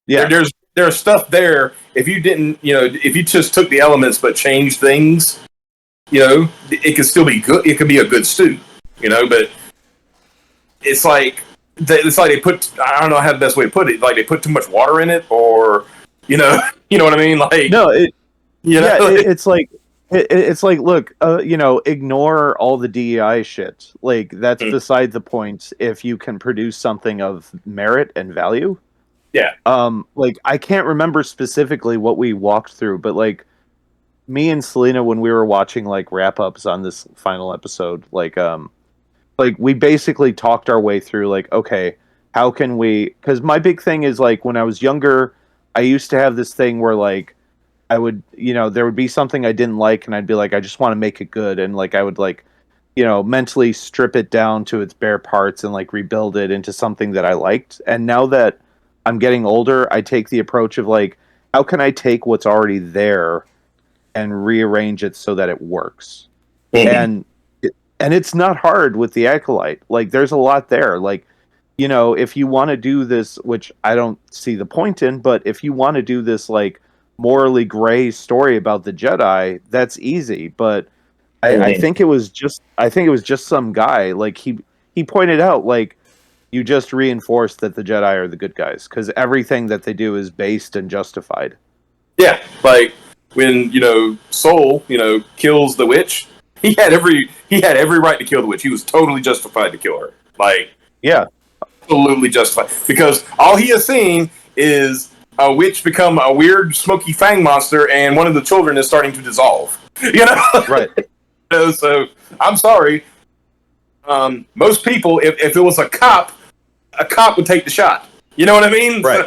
There's stuff there. If you didn't, if you just took the elements but changed things, it could still be good. It could be a good stew, but it's like they put, I don't know how the best way to put it, like they put too much water in it, or you know what I mean? Like no, it's like look, ignore all the DEI shit. Like that's beside the point. If you can produce something of merit and value, yeah. Like I can't remember specifically what we walked through, but like me and Selena, when we were watching like wrap ups on this final episode, like we basically talked our way through like, okay, how can we, because my big thing is like when I was younger, I used to have this thing where like I would, there would be something I didn't like and I'd be like, I just want to make it good. And like I would like, mentally strip it down to its bare parts and like rebuild it into something that I liked. And now that I'm getting older, I take the approach of like, how can I take what's already there and rearrange it so that it works? And it's not hard with the Acolyte. Like there's a lot there. Like, if you want to do this, which I don't see the point in, but if you want to do this like morally gray story about the Jedi, that's easy. But I think it was just some guy, like he pointed out, like, you just reinforce that the Jedi are the good guys because everything that they do is based and justified. Yeah, like when Soul kills the witch, he had every right to kill the witch. He was totally justified to kill her. Like, yeah, absolutely justified, because all he has seen is a witch become a weird smoky fang monster, and one of the children is starting to dissolve. Right. So I'm sorry. Most people, if it was a cop would take the shot. You know what I mean? Right.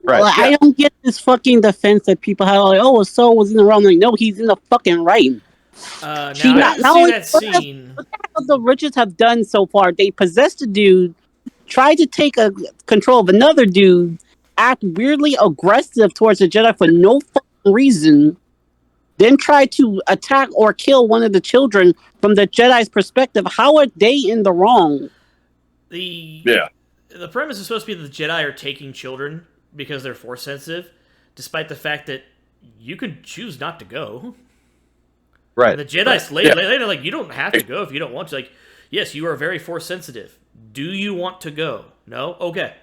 Right. Well, yeah. I don't get this fucking defense that people have, like, oh, Soul was in the wrong. Like, no, he's in the fucking right. Now, see that scene. What the Richards have done so far? They possessed a dude, tried to take control of another dude, act weirdly aggressive towards the Jedi for no fucking reason, then try to attack or kill one of the children from the Jedi's perspective. How are they in the wrong? The premise is supposed to be that the Jedi are taking children because they're Force sensitive, despite the fact that you can choose not to go. Right. And the Jedi's later, like, you don't have to go if you don't want to. Like, yes, you are very Force sensitive. Do you want to go? No? Okay.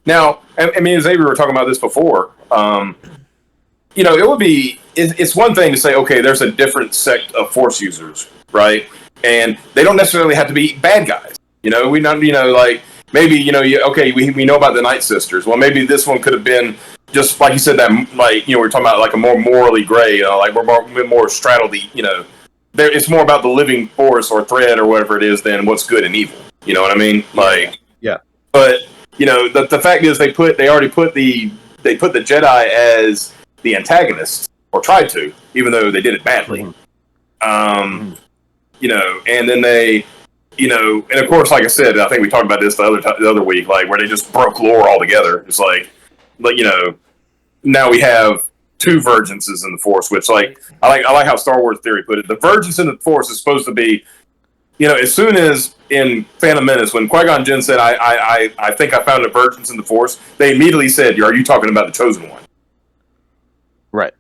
Now, I mean, as we were talking about this before, it would be, it's one thing to say, okay, there's a different sect of Force users, right? And they don't necessarily have to be bad guys. We not, like, maybe, okay, we know about the Night Sisters. Well, maybe this one could have been just, like you said, that, like, we're talking about, like, a more morally gray, like, we're more straddled the, it's more about the living force or thread or whatever it is than what's good and evil. You know what I mean? Like, yeah. But, the fact is they already put the Jedi as the antagonists, or tried to, even though they did it badly. And then they, and of course, like I said, I think we talked about this the other week, like, where they just broke lore altogether. It's like, now we have two Vergences in the Force, which, like, I like how Star Wars Theory put it. The Vergence in the Force is supposed to be, as soon as in Phantom Menace, when Qui-Gon Jinn said, I think I found a Vergence in the Force, they immediately said, are you talking about the Chosen One? Right.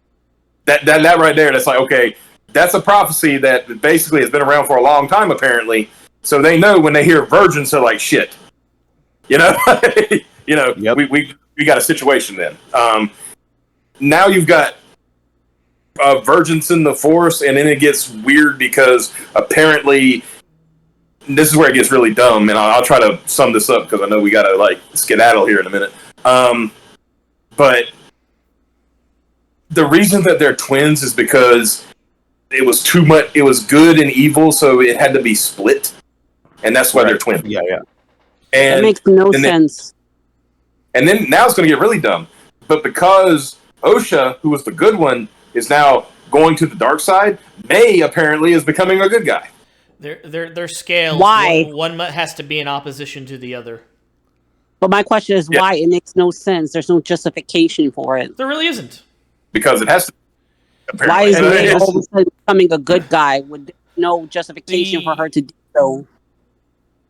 That right there, that's like, okay, that's a prophecy that basically has been around for a long time, apparently. So they know when they hear Vergence, they're like, shit. Yep. We got a situation then. Now you've got Vergence in the Force, and then it gets weird because apparently this is where it gets really dumb, and I'll try to sum this up because I know we got to, like, skedaddle here in a minute. But the reason that they're twins is because it was too much. It was good and evil, so it had to be split, and that's why they're twins. Yeah. And that makes no sense. And then now it's going to get really dumb. But because Osha, who was the good one, is now going to the dark side, May apparently is becoming a good guy. They're scales. Why? One has to be in opposition to the other. But my question is why? It makes no sense. There's no justification for it. There really isn't. Because it has to. Why is May all of a sudden becoming a good guy with no justification for her to do so?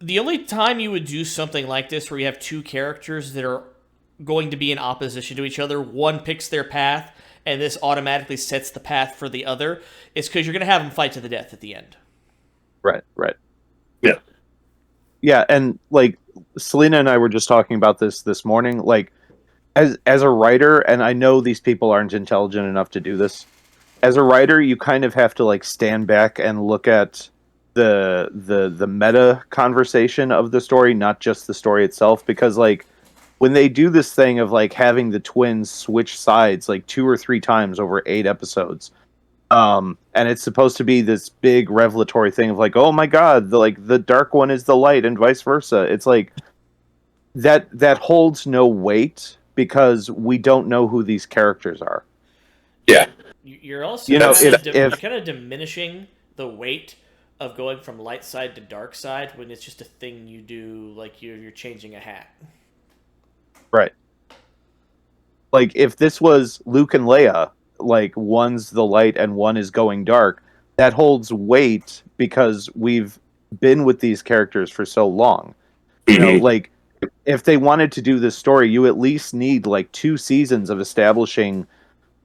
The only time you would do something like this, where you have two characters that are going to be in opposition to each other, one picks their path, and this automatically sets the path for the other, is because you're going to have them fight to the death at the end. Right. Yeah. Yeah, and, like, Selena and I were just talking about this morning, like, as a writer, and I know these people aren't intelligent enough to do this, as a writer, you kind of have to, like, stand back and look at the meta conversation of the story, not just the story itself, because, like, when they do this thing of like having the twins switch sides like 2 or 3 times over 8 episodes, and it's supposed to be this big revelatory thing of like, oh my god, the dark one is the light and vice versa. It's like that holds no weight because we don't know who these characters are. Yeah. You're also You know, you're kind of diminishing the weight of going from light side to dark side when it's just a thing you do, like you're changing a hat. Right. Like, if this was Luke and Leia, like, one's the light and one is going dark, that holds weight because we've been with these characters for so long. You know, like, if they wanted to do this story, you at least need, like, 2 seasons of establishing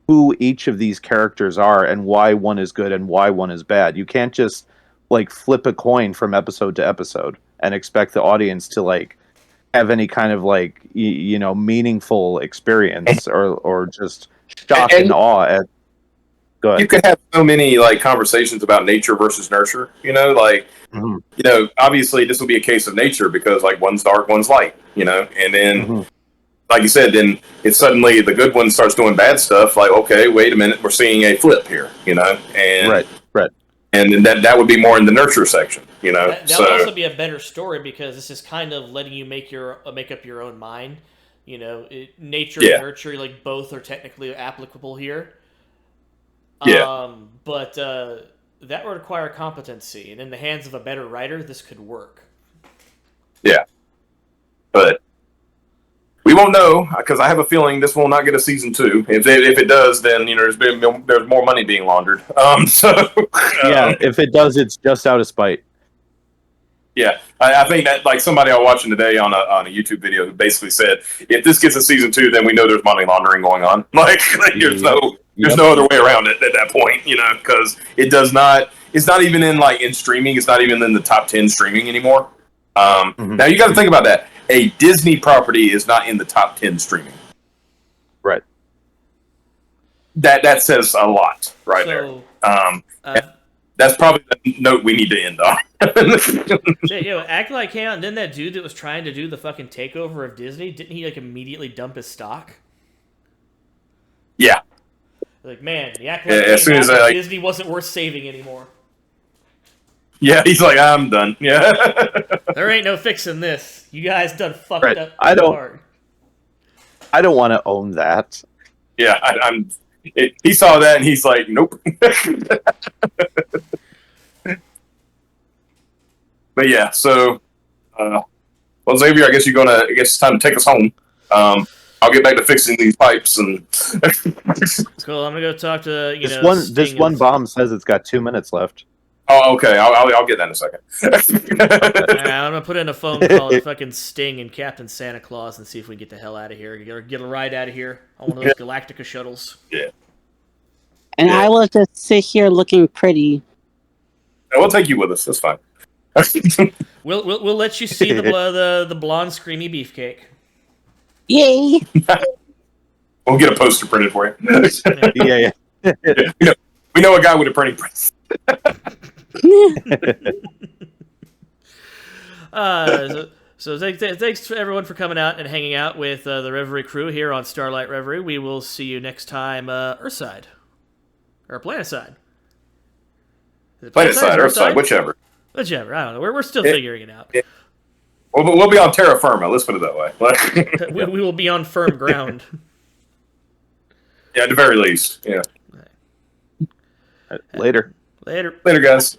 who each of these characters are and why one is good and why one is bad. You can't just, like, flip a coin from episode to episode and expect the audience to, like, have any kind of, like, you know, meaningful experience or just shock and awe at. Go ahead. You could have so many like conversations about nature versus nurture. You know, like you know, obviously this will be a case of nature because like one's dark, one's light. You know, and then like you said, then it's suddenly the good one starts doing bad stuff. Like, okay, wait a minute, we're seeing a flip here. You know, and right. And that would be more in the nurture section, you know. That would also be a better story because this is kind of letting you make up your own mind. You know, nature and nurture, like both are technically applicable here. Yeah. But that would require competency, and in the hands of a better writer, this could work. Yeah, but we won't know because I have a feeling this will not get a season 2. If it does, then you know there's more money being laundered. Yeah, if it does, it's just out of spite. Yeah, I think that like somebody I was watching today on a YouTube video who basically said, if this gets a season 2, then we know there's money laundering going on. Like there's no other way around it at that point, you know, because it does not. It's not even in streaming. It's not even in the top 10 streaming anymore. Now you got to think about that. A Disney property is not in the top 10 streaming. Right. That says a lot right there. That's probably the note we need to end on. Act Like Hell, didn't that dude that was trying to do the fucking takeover of Disney, didn't he like immediately dump his stock? Yeah. Like, man, the Act Like Hell Disney wasn't worth saving anymore. Yeah, he's like, I'm done. Yeah. There ain't no fixing this. You guys done fucked up hard. I don't want to own that. Yeah, he saw that and he's like, nope. But yeah, so, well, Xavier, I guess it's time to take us home. I'll get back to fixing these pipes and. Cool. I'm gonna go talk to This one bomb says it's got 2 minutes left. Oh, okay. I'll get that in a second. I'm gonna put in a phone call to fucking Sting and Captain Santa Claus and see if we can get the hell out of here. Get a ride out of here on one of those Galactica shuttles. Yeah. And I will just sit here looking pretty. Yeah, we'll take you with us. That's fine. We'll let you see the blonde Screamy beefcake. Yay! We'll get a poster printed for you. Yeah. We know a guy with a printing press. So thanks to everyone for coming out and hanging out with the Reverie crew here on Starlight Reverie. We will see you next time, Earthside or Planetside. Planetside, Earthside, whichever. Whichever. I don't know. We're still figuring it out. We'll be on terra firma. Let's put it that way. we will be on firm ground. Yeah, at the very least. Yeah. Later. Later, guys.